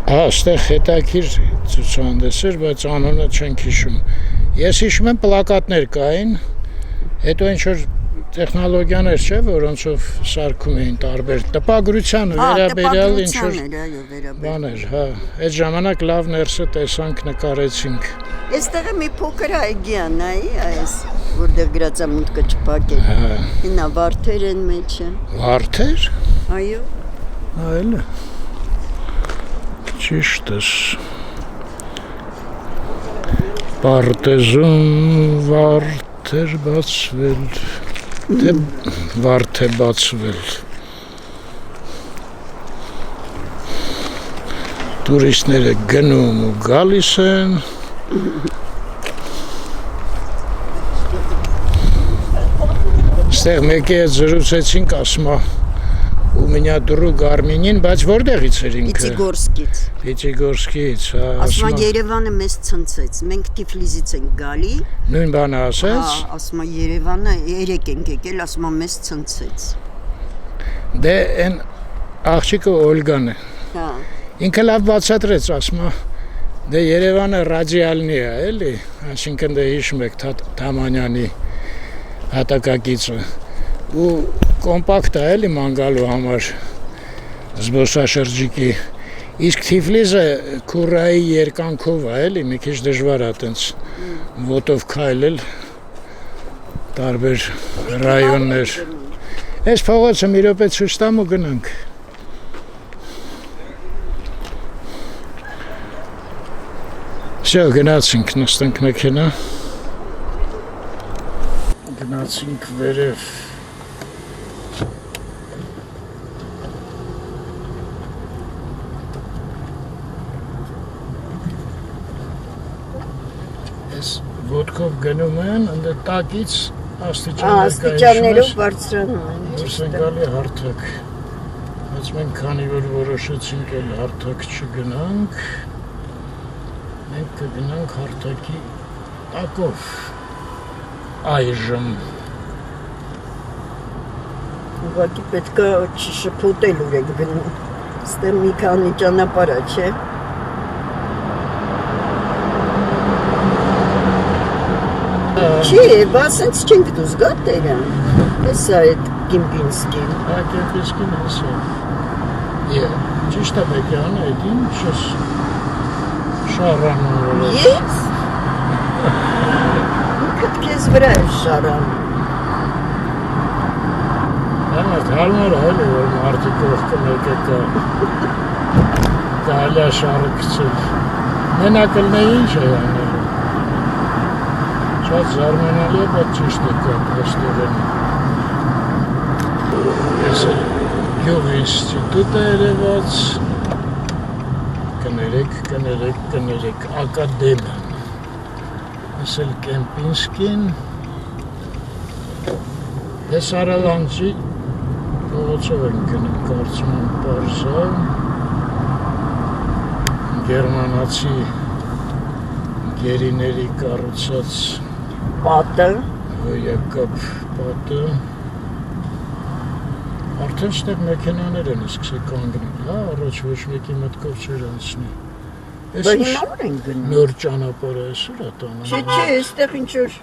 Հա, ստեղ հետաքրիր ցուցահանդես էր, բայց անունը չենք հիշում։ Ես հիշում եմ պլակատներ կային, հետո ինչ որ տեխնոլոգիաներ չէ, որոնցով սարքում էին տարբեր տպագրությանը վերաբերյալ ինչ որ բաներ, հա։ Այդ ժամանակ լավ ներսը տեսանք, նկարեցինք։ Այստեղ մի փոքր այգի է, նայի այս, որտեղ գրած է մուտքը չփակել։ Հինա վարդեր են մեջը։ Վարդեր։ Այո։ Այլ։ Ճիշտ է։ Պարտեզում վարդեր բացվել։ Դե վարդ է բացվել։ Տուրիստները գնում ու գալիս են։ Ստեղ մեկի հետ զրուցեցինք, ասում է у меня друг Արմենին, բայց որտեղից էր ինքը։ Պիտիգորսկից։ Պիտիգորսկից, հա, ասում է Երևանը մեզ ցնցեց։ Մենք Թիֆլիսից ենք գալի։ Նույն բանը ասեց։ Հա, ասում է Երևանը երեք ենք եկել, ասում է մեզ ցնցեց։ Դե այն աղջիկը Օլգան է։ Հա։ Ինքը լավ բացատրեց, ասում է դե Երևանը ռադիալնի է, էլի, այսինքն դե հիշում եք Թամանյանի հատակագիծը ու կոմպակտ է էլի ման գալու համար զբոսաշրջիկի իսկ Թիֆլիսը քուրայի երկանքով է էլի մի քիչ դժվար է տենց ոտով քայլել տարբեր ռայոններ այս փողոցը մի րոպե ցույց տամ ու գնանք Всё, գնացինք, նստենք մեքենա գնացինք վերև Ես ոտքով գնում են, ընդ տակից աստիճաններով բարձրանում են Դուրս են գալի հարթակ Բայց մենք քանի որ որոշեցինք էլ հարթակ չգնանք Մենք կգնանք հարթակի տակով այժմ Ուղղակի պետք է չշփոթել ուր եք գնում Ստեղ մի քանի ճանապարհ է, չէ Չի, բա սենց չենք դուզ գա տերը Հեսա այդ Կիմպինսկին Հա, Կիմպինսկին հեսա Ճիշտ է բեկյան այդ ինչ շարանում Ես? Ինքդ կեզ վրա է շարանում Համարդ հարմար է հելի, որ մարդիկ ողքը մեկը կա Դալյա շարը կցել Մենակլն է ինչ է անելու Շատ զարմանալի է, բայց ճիշտ է կա պաստորեն Ես գյուղ ինստիտուտ է երևաց Կներեք, ակադեմիան Ես էլ Կեմպինսկին Ես Արալանջի փողոցով են գնում կարծում եմ պարզա Գերմանացի գերիների կառուցած Պատը հոյակապ պատը Արդեն ստեղ մեքենաներ են սկսել կանգնել, հա, առաջ ոչ մեկի մտքով չէր անցնի Բա հիմա ուր են գնում Նոր ճանապարհը այսօր է տանում Չէ, այստեղ ինչ-որ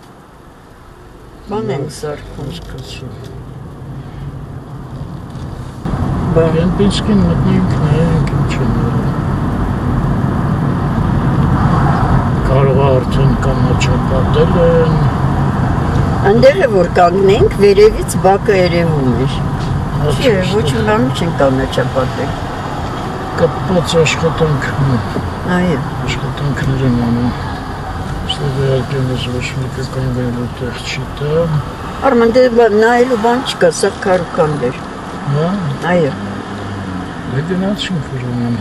բան են սարքում Հասկացում Կեմպինսկին մտնենք, նայենք ինչ են ելը։ Կարող է արդեն կանաչապատել են։ Այնտեղ է որ կանգնենք, վերևից բակը երևում էր։ Չի, ոչ մի բան չեն կանաչապատել։ Կապված աշխատանք, Այո։ աշխատանքներ են անում։ Ստեղ վերարկենս ոչ մեկը կանգնելու տեղ չի տա։ Արման դե նայելու բան չկա, սա քարուքանդ էր։ Հա, Այո։ դե գնացինք ուրեմն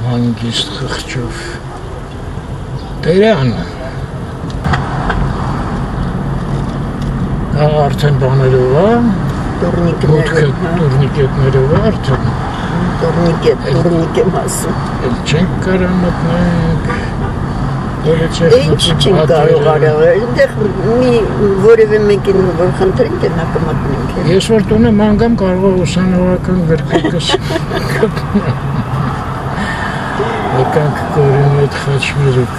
հանգիստ խղճով։ Տերան։ Հա, արդեն բաներով է, մուտքը տուրնիկետներով է արդեն։ Տուրնիկետ եմ ասում։ Էլ չենք կարա մտնենք։ Ինչ չենք կարող արել, այնտեղ մի որևէ մեկին որ խնդրենք է նա կմտնենք։ Ես որ տունը մանգամ կարող է ուսանողական գրքերս գտնեմ։ Եկանք կորին այդ խաչմերուկ։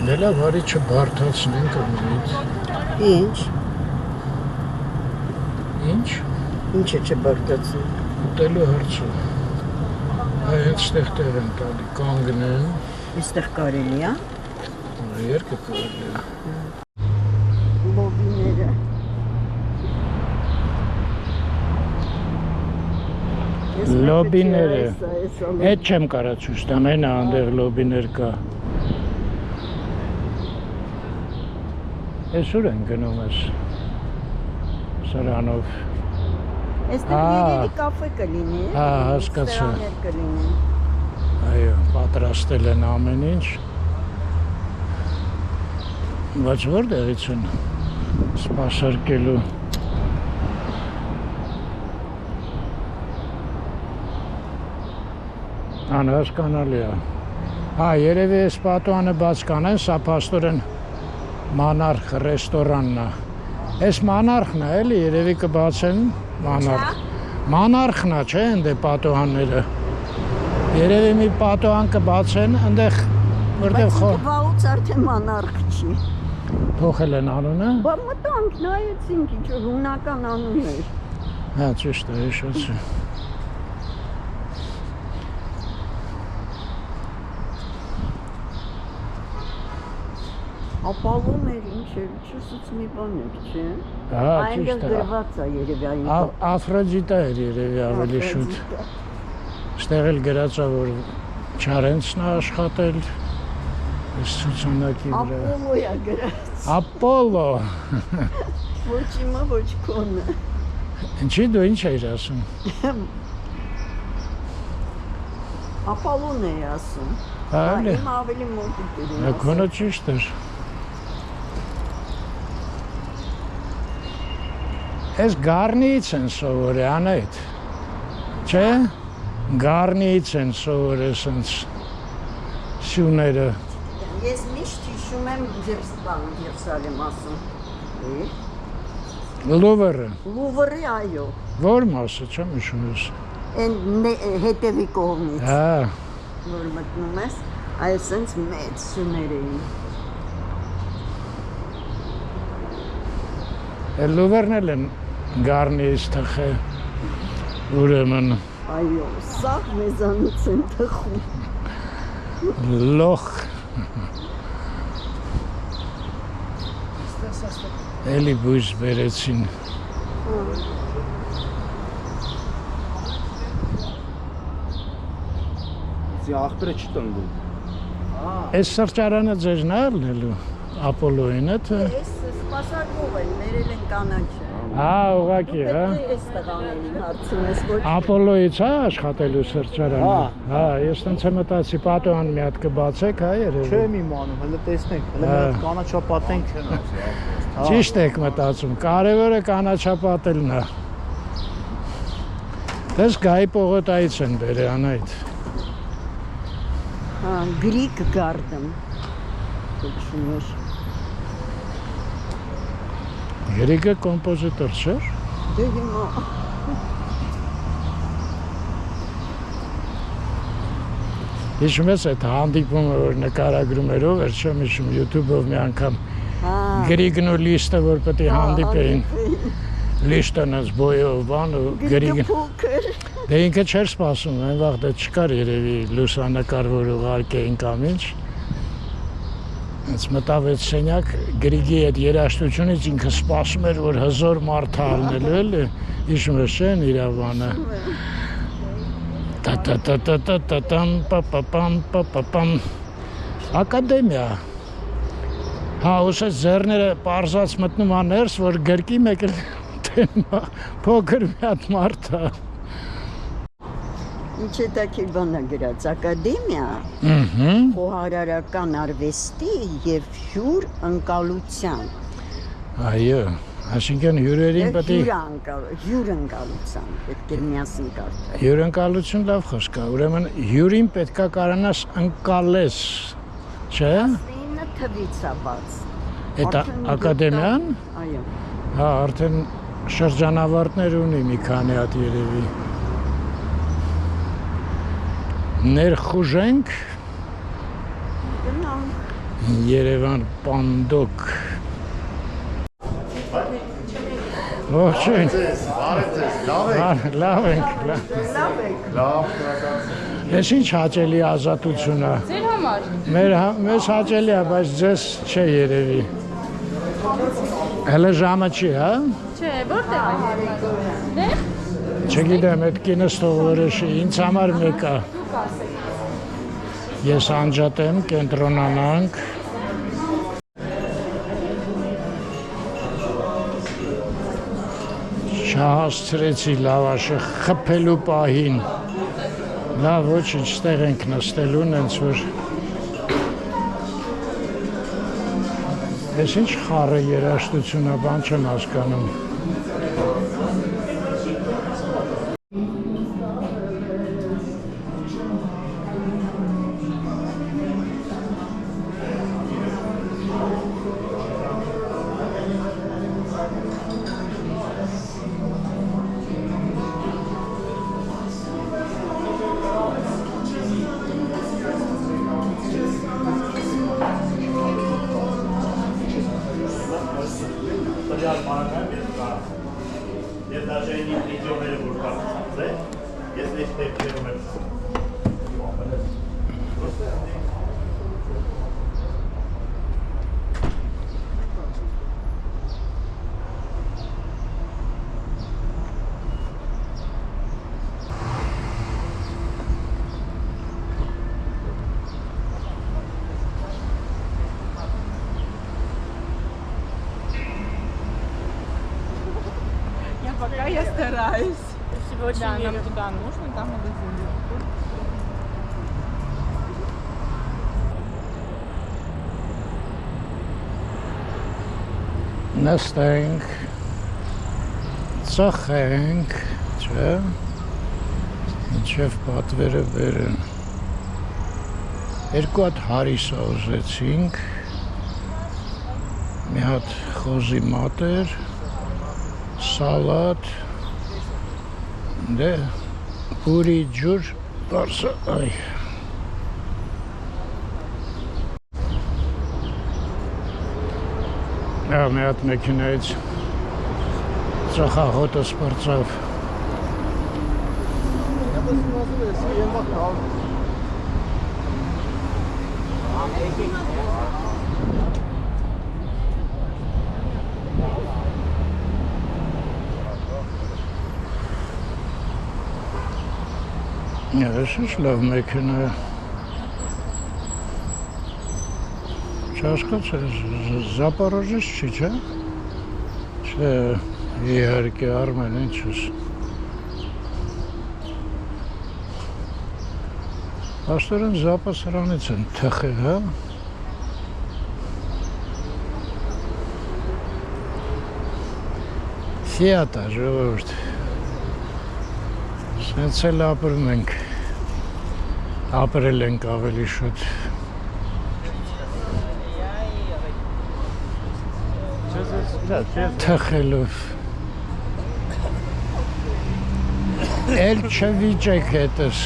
Դե լավ, հարի չբարդացնենք ամենից։ Ինչ։ Ինչ։ Ինչ է չբարդացնենք։ Ուտելու հարցում։ Հենց ստեղ տեղ են տալի, կանգնեն։ Այստեղ կարելի է։ Երկը կարելի է։ Լոբիները։ Լոբիները։ Հետ չեմ կարա ցույց տամ, այն այնտեղ լոբիներ կա։ Էս ուր են գնում ես։ Սրանով։ Այստեղ երևի կաֆե կլինի։ Հա, հասկացա։ Սրաներ կլինի։ Այո, պատրաստել են ամեն ինչ։ Բայց որտեղից են սպասարկելու։ Անհասկանալի է։ Հա, երևի այս պատուանը բաց կանեն, սա փաստորեն Մանարխ ռեստորանն է։ Այս Մանարխն է, էլի երևի կբացեն Մանարխ։ Մանարխն է, չէ՞, ընդ պատուհանները։ Երևի մի պատուհան կբացեն, այնտեղ որտեղ Բայց արդեն մանարխ չի։ Փոխել են անունը։ Բա մտանք, նայեցինք, ինչ որ հունական անուն էր։ Հա, ճիշտ է, հիշեցի։ Ապալում էր, ինչ էր, չուսուց մի բան էր, չէ։ Հա, ճիշտ է։ Այնտեղ գրված է երևի այն։ Աֆրոդիտա էր երևի ավելի շուտ։ Ստեղ էլ գրած է, որ Չարենցն է աշխատել այս ցուցանակի վրա։ Ապոլո է գրած։ Ապոլո։ Ոչ իմը, ոչ քոնը։ Ինչի դու ինչ էիր ասում։ Ապոլոն է ասում։ Հա, Իմ ավելի մոտիկ էր։ քոնը ճիշտ էր։ Այս գառնից են սովորի անետ։ Չէ՞։ Գառնից են սովորի սենց սյուները։ Ես միշտ հիշում եմ Երուսաղեմ ասում։ Լուվրը։ Լուվրի այո։ Որ մասը չեմ հիշում ես։ Այն հետևի կողմից։ Հա։ Որ մտնում ես, այս սենց մեծ սյուներ էին։ Լուվրն էլ են գառնից թխել։ Ուրեմն Այո, սա մեզանից են թխում։ լոխ։ Էլի բույս բերեցին։ Ձի աղբերը չի տնգում։ Այս սրճարանը ձեզ նայելնելու Ապոլոյին է թե։ Ես սպասարկող են, ներել են կանաչը։ Հա, ուղղակի, հա։ Այս տղաներին հարցում ես, որ Ապոլոյից է աշխատելու սրճարանը։ Հա։ Հա, ես տենց եմ մտածի պատուհան մի հատ կբացեք, հա, երևի։ Չեմ իմանում, հələ տեսնենք, հələ մի հատ կանաչապատենք։ Ճիշտ եք մտածում, կարևորը կանաչապատելն է։ Դες գայի պողոտայից են բերել անայդ։ հա, Greek garden։ Կոչվում էր։ Գրիգը կոմպոզիտոր չէր։ Դե հիմա Հիշում ես այդ հանդիպումը, որ նկարագրում էր ով էր, չեմ հիշում YouTube-ով մի անգամ հա Գրիգն ու լիստը, որ պետք է հանդիպեին։ լիշտանած բոյով բան ու գրիգ փոքր։ Դե ինքը չէր սպասում, այն վաղ դա չկար երևի լուսանկար, որ ուղարկեին կամ ինչ։ Հենց մտավ այդ սենյակ, գրիգի այդ երաշտությունից ինքը սպասում էր, որ հզոր մարդ ալնելու էլի, հիշում ես չէ՞, իրա բանը։ Տա-տա-տա-տա-տա-տամ, պա-պա-պամ, պա-պա-պամ։ Ակադեմիա։ Հա, ուսես ձեռները պարզած մտնում աներս, որ գրկի մեկ էլ փոքր մի հատ մարդ է։ Ինչ է տակիր բանա գրած, ակադեմիա, խոհարարական արվեստի և հյուր ընկալության։ Այո, այսինքն հյուրերին պետք է հյուր ընկալության, պետք է միասին կարդալ։ Հյուր ընկալություն լավ խոսք է, ուրեմն հյուրին պետք է կարողանաս ընկալես, չէ՞։ 19 թվից է բաց։ Այդ ակադեմիան։ Այո։ Հա, արդեն շրջանավարտներ ունի մի քանի հատ երևի։ Ներխուժենք Երևան Պանդոկ Ողջույն Լավ ենք Ես ինչ հաճելի ազատություն է Ձեր համար Մեզ հաճելի է, բայց ձեզ չէ երևի Հələ ժամը չի, հա? Չէ, որտեղ եք Չգիտեմ, այդ կինս թողորոշի, ինձ համար մեկ է Ես անջատեմ, կենտրոնանանք Չհասցրեցի լավաշը խփելու պահին Լավ, ոչինչ, ստեղ ենք նստելու, նենց որ Ես ինչ խառը երաշտություն է, բան չեմ հասկանում Ես դաժե ինի վիդեոները որ կացած ես այս տեպքերում եմ Пока я стараюсь. Спасибо, да, нам туда нужно, там магазин. Նստենք, ծխենք, չէ, ինչև պատվերը բերեն, երկու հատ հարիսա ուզեցինք, մի հատ խոզի մատեր, սալատ, դե, պուրի ջուր, բարսա, այ, մի հատ մեքենայից ծխախոտը սպրծավ, Ես ինչ լավ մեքենա է, չհասկացա, Զապորոժից չի, չէ? Չէ, իհարկե Արմեն, ինչ ես։ Աստորեն Զապա սրանից են թխել, հա? Ֆիատ է, ժողովուրդ։ Սենց էլ ապրում ենք, ապրել ենք ավելի շուտ։ Թխելով։ Էլ չվիճեք հետս։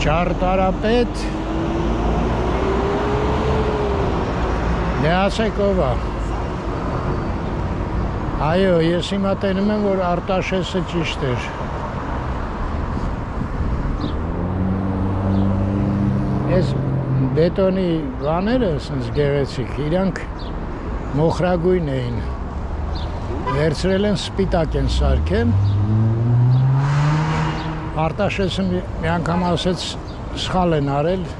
Ճարտարապետ Դե ասեք ով է։ Այո, ես հիմա տենում եմ, որ Արտաշեսը ճիշտ էր։ Ես բետոնի բաները ասենց գեղեցիկ, իրանք մոխրագույն էին։ Վերցրել են սպիտակ են սարքել։ Արտաշեսը մի անգամ ասեց սխալ են արել,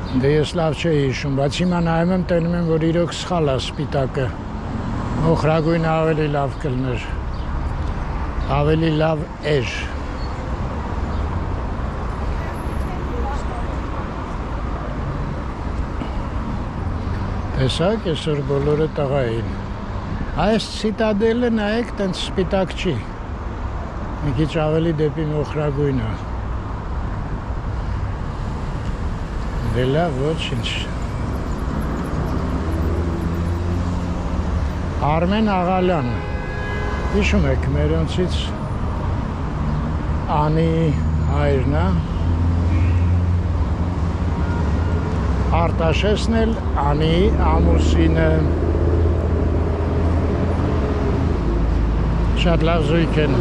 դե ես լավ չէի հիշում, բայց հիմա նայում եմ, տենում եմ, որ իրոք սխալ է սպիտակը, մոխրագույնը ավելի լավ կլներ, ավելի լավ էր։ Տեսակ, այսօր բոլորը տղա էին։ Այս ցիտադելը նայեք, տենց սպիտակ չի։ Մի քիչ ավելի դեպի մոխրագույնը։ Դե լավ, ոչինչ։ Արմեն Աղալյան, հիշում եք մերոնցից Անի հայրն է, Արտաշեսն էլ Անի ամուսինը։ Շատ լավ զույգ են։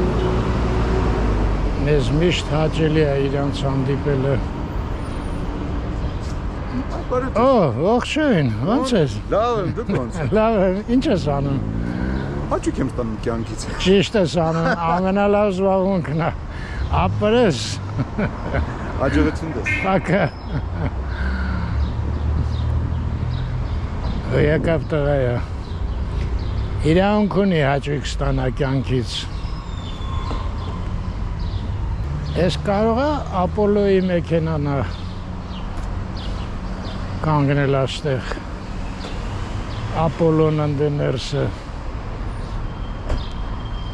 Մեզ միշտ հաճելի է իրանց հանդիպելը։ Օ, ողջույն, ո՞նց ես։ Լավ եմ, դու ո՞նց ես։ Լավ եմ, ինչ ես անում։ Հաճույք եմ ստանում կյանքից։ Ճիշտ ես անում, ամենալավ զբաղմունքն է։ Ապրես։ Հաջողություն դες։ Փակը։ Եկավ տղայա։ Իրանք ունի հաճույք ստանա կյանքից։ Ես կարող է Ապոլոյի մեքենան է կանգնել այստեղ, Ապոլոն ընդ ներսը,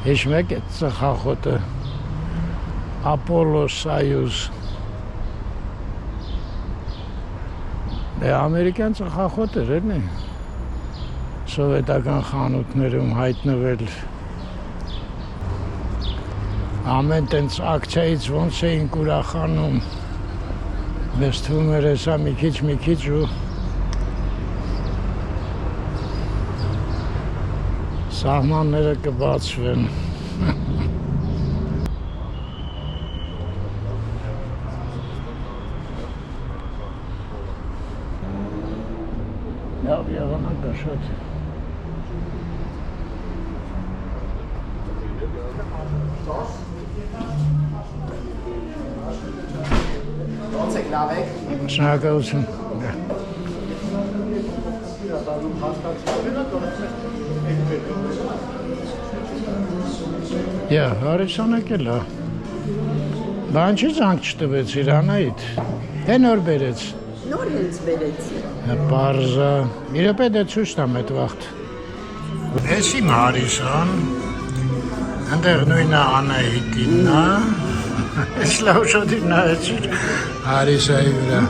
հիշում եք այդ ծխախոտը, Ապոլո Սայուզ, ամերիկյան ծխախոտ էր, էլի, սովետական խանութներում հայտնվել, ամեն տենց ակցիայից ոնց էինք ուրախանում, մեզ թվում էր հեսա մի քիչ ու սահմանները կբացվեն։ Լավ եղանակ է շատ։ Ոնց եք, լավ եք։ Շնորհակալություն։ Հարիսանակ էլ է։ Բան չի զանգ չտվեց Իրանայիդ։ Թե նոր բերեց։ Նոր հենց բերեցի։ Պարզա։ Իրոպե դե ցույց տամ այդ վաղտ։ Ես իմ Հարիսան։ Այնտեղ նույնը Անահիտինն է։ Ես լավ շատ նայեցիր Հարիսայի վրա։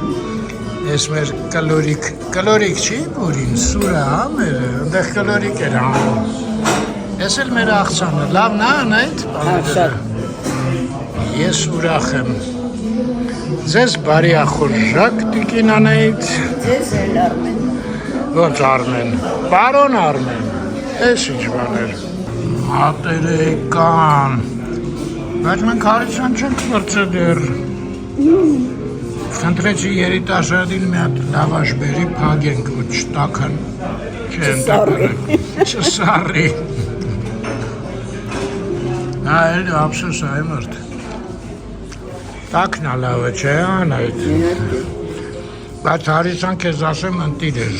Ես մեր կլորիկ չի բուրին, սուրը հա մեր, այնտեղ կլորիկ էր անում։ Ես էլ մեր աղցանը, լավն է Անահիտ։ Ես ուրախ եմ։ Ձեզ բարի ախորժակ տիկին Անահիտ։ Ձեզ էլ Արմեն։ Ոնց Արմեն, պարոն Արմեն, ես ինչ բաներ։ Մատերեկան, բայց մենք Հարիսան չենք վրծե դեր։ Խնդրեցի երիտասարդին մի հատ լավաշ բերի փագենք, որ չտաքան, չեն տակարեք, չսարի։ Նա էլ ապսոս է մրդ։ Տակն ալավը չէ Անահիտ։ Բայց Հարիսան քեզ ասեմ ընտիր էր։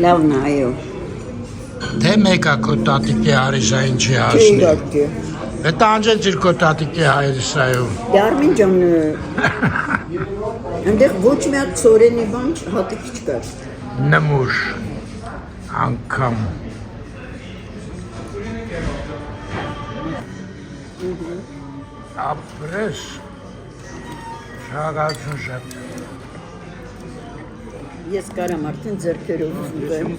Լավն է, այո։ Թե մեկա քո տատիկի Հարիսային չի ասնի։ Իհարկե։ Դե տանջեց իր քո տատիկի Հարիսայով։ Դե Արմեն ջան, այնտեղ ոչ մի հատ ծորենի բան հատիկ չկար։ Նմուշ անգամ։ Ապրես։ Շնորհակալություն շատ։ Ես կարամ արդեն ձեռքերով ուզում։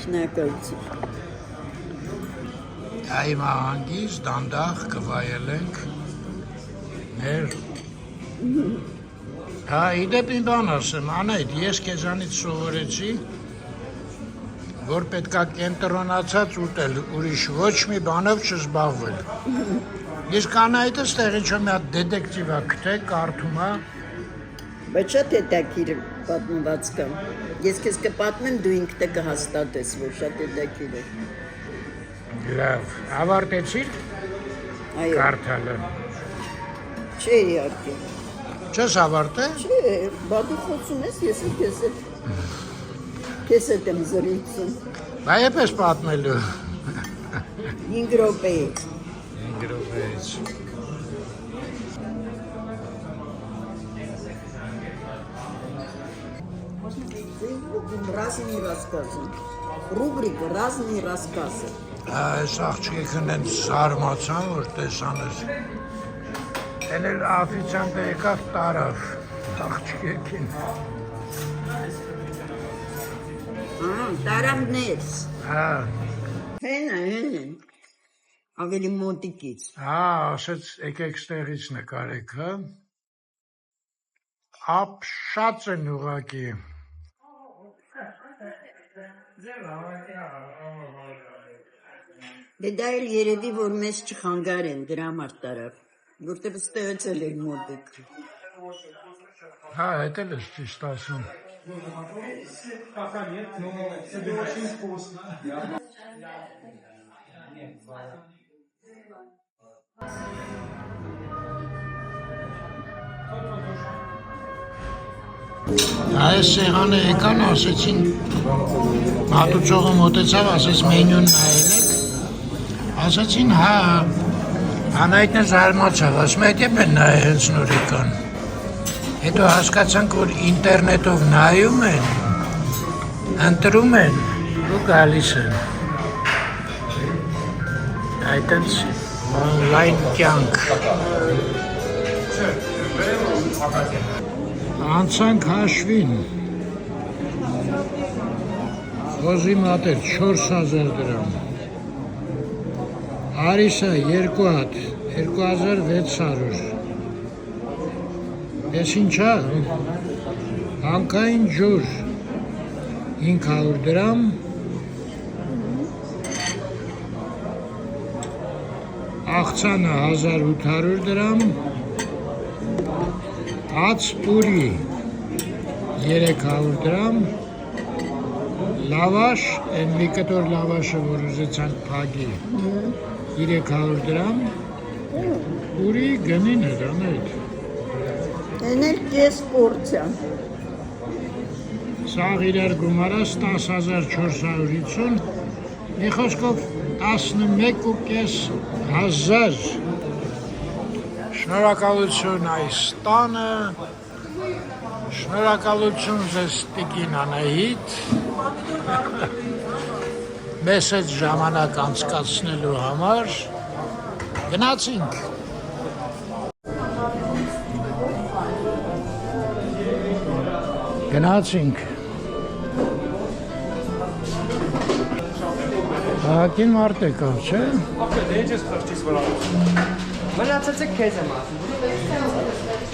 Շնորհակալություն։ Այ մահանգից դանդաղ կվայելենք մեր Հա, իդեպ իմ բան ասեմ, Անայդ, ես քեզանից սովորեցի, որ պետքա կենտրոնացած ուտել, ուրիշ ոչ մի բանով չզբաղվել։ Իսկ Անայդը ստեղ ինչ-որ մի հատ դետեկտիվ է գտել, կարդում է։ Բայց շատ հետաքրքիր պատմվածք է։ Ես քեզ կպատմեմ, դու ինքդ կհաստատես, որ շատ հետաքրքիր է։ Լավ, ավարտեցիր Այո։ կարդալը։ Չէ, իհարկե։ Չես ավարտել։ Չէ, բա դու խոսում ես, ես քեզ հետ եմ զրույցում։ Բա եպես պատմելու։ 5 րոպեից։ 5 րոպեից։ Разные рассказы. Рубрика «Разные рассказы». Այս աղջիկն են զարմացան, որ տեսանես։ Էլ աֆիցիանտը եկավ տարավ աղջիկին։ Տարամներս։ Հա, Հեն։ Ավելի մոտիկից։ հա, ասեց եկեք ստեղից նկարեք, հա։ Ապշած են ուղակի։ Դե դա էլ երևի, որ մեզ չխանգարեն, դրա համար տարավ, որտեղ ստեղծել էր մոտիկ։ Հա, հետ էլ ես ճիշտ ասում։ Այս սեղանը եկան, ասեցին, մատուցողը մոտեցավ, ասեց մենյուն նայել եք, ասեցին, հա, Անայդն է զարմացավ, ասում է, դեպ են նայել հենց նոր եկան, հետո հասկացանք, որ ինտերնետով նայում են, ընտրում են ու գալիս են, այդենց օնլայն կյանք, անցանք հաշվին, խոզի մատեր 4000 դրամ, Արիսա 2 հատ, 2600, ես ինչա, հանքային ջուր 500 դրամ, աղցանը 1800 դրամ, Հաց պուրի 300 դրամ, լավաշ, են մի կտոր լավաշը, որ ուզեցանք պագի, 300 դրամ, պուրի գնին է դանետ։ Են էլ կես պորցյա։ Սաղ իրար գումարած 10450, մի խոսքով 11,500 Շնորհակալություն այս տանը, շնորհակալություն ձեզ տիկին Անահիտ, մեզ հետ ժամանակ անցկացնելու համար, գնացինք։ Գնացինք։ Հակին մարդ եկավ, չէ։ Դեջ ես խրճիս վրա։ Մնացածը քեզ եմ ասում։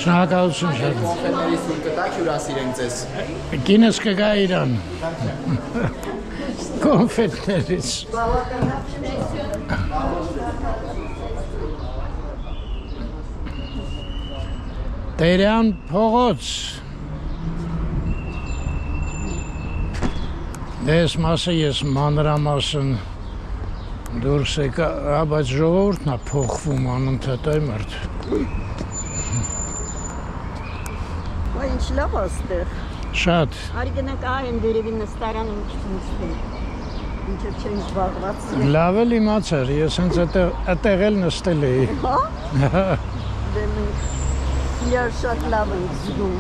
Շնորհակալություն շատ։ Կոնֆետների սուր կտակ հյուրասիրենք ձեզ։ Կինս կգա Իրան։ Կոնֆետներից։ Տերյան փողոց։ Դες մասը ես մանրամասն դուրս եկա, բայց ժողովուրդն է փոխվում անընդհատ այ մարդ։ Ոյ ինչ լավ աստեղ։ Շատ։ Արի գնանք այն դերևի նստարանը նստել։ Ինչեւ չեն զբաղված։ Լավ էլ իմացար, ես հենց այդտեղ էլ նստել էի։ Հա։ Դե մենք իրար շատ լավ ենք զգում։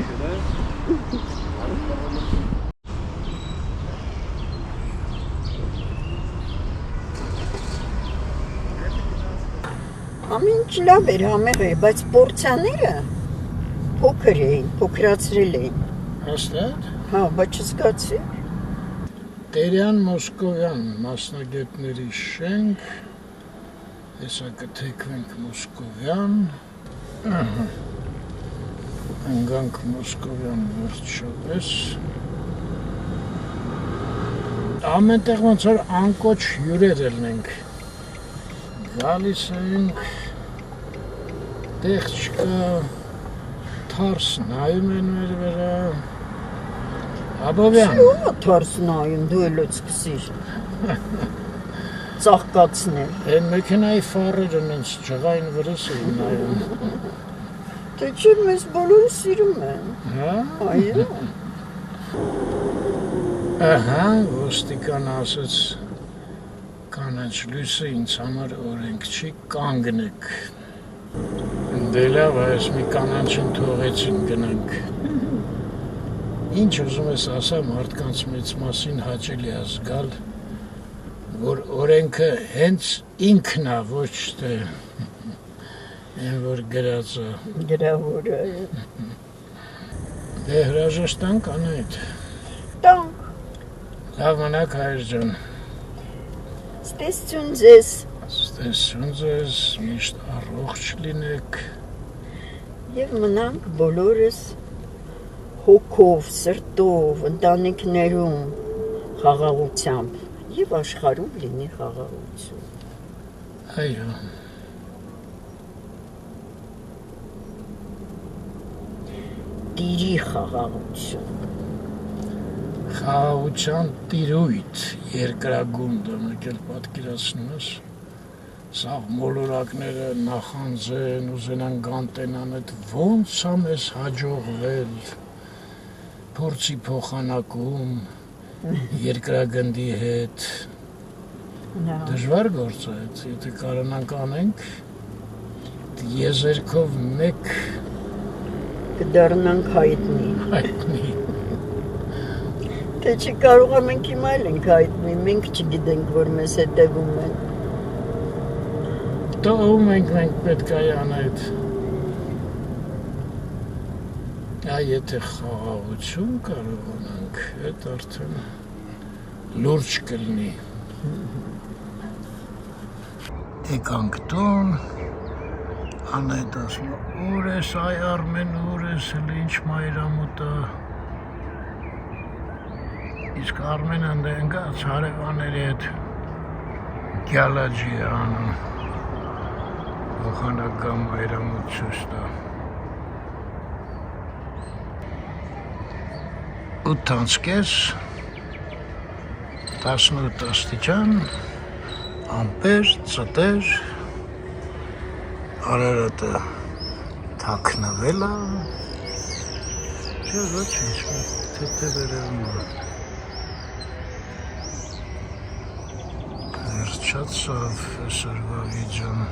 Ամեն ինչ լավ էր, համեղ էր, բայց պորցիաները փոքր էին, փոքրացրել էին։ Հաստատ։ Հա, բայց չզգացի։ Տերյան Մոսկովյան մասնագետների շենք, հեսա կթեքվենք Մոսկովյան, ընգանք Մոսկովյան վերջապես, ամենտեղ ոնց որ անկոչ հյուրեր ելնենք, գալիս ենք, տեղ չկա, թարս նայում են մեր վրա, Աբովյան։ Ո՞վ թարս նայում, դու էլ սկսիր ծաղկացնել։ Են մեքենայի ֆարերը նենց ջղային վրս էին նայում։ Թե չէ մեզ բոլորը սիրում են։ Հա? Այո։ Ահա, ոստիկան ասաց կանաչ լույսը ինձ համար օրենք չի, կանգնեք։ Դե լավ, այս մի կանանչին թողեցին գնանք։ Ինչ ուզում ես ասա մարդկանց մեծ մասին հաճելի է զգալ, որ օրենքը հենց ինքն է, ոչ թե այն որ գրած է։ Գրավորը։ Դե հրաժեշտ տանք Անահիտ։ Տանք։ Լավ մնաք հայր ջան։ Ստեսություն ձեզ։ Ստեսություն ձեզ, միշտ առողջ լինեք։ Եվ մնանք բոլորս հոգով, սրտով, ընտանիքներում, խաղաղությամբ եւ աշխարհում լինի խաղաղություն։ Այո։ Տիրի խաղաղություն։ Խաղաղության տիրույթ երկրագունդը մեկ էլ պատկերացնում ես։ Սաղ մոլորակները նախանձեն, ուզենան գանտենան այդ ոնց է մեզ հաջողվել փորձի փոխանակում երկրագնդի հետ դժվար գործ է, եթե կարողանանք անենք եզերքով մեկ կդառնանք հայտնի։ հայտնի Թե չկարողա մենք հիմա էլ ենք հայտնի, մենք չգիտենք, որ մեզ հետևում են։ Տոհում ենք պետք է Անահիտ։ Այ եթե խաղաղություն կարողանանք, այդ արդեն լուրջ կլինի։ Եկանք տուն, Անահիտ ասում, ուր ես այ Արմեն, ուր ես, հələ ինչ մայրամուտ է։ Իսկ Արմենը ընկած հարևանների հետ գյալաջի է անում։ Փոխանական մայրամուտ ցույց տա։ 8:30 18 աստիճան, ամպեր, ծտեր, արարատը թաքնվել է, չէ ոչինչ, թեթևերևում է։ Վերջացավ այսօրվա վիդեոն։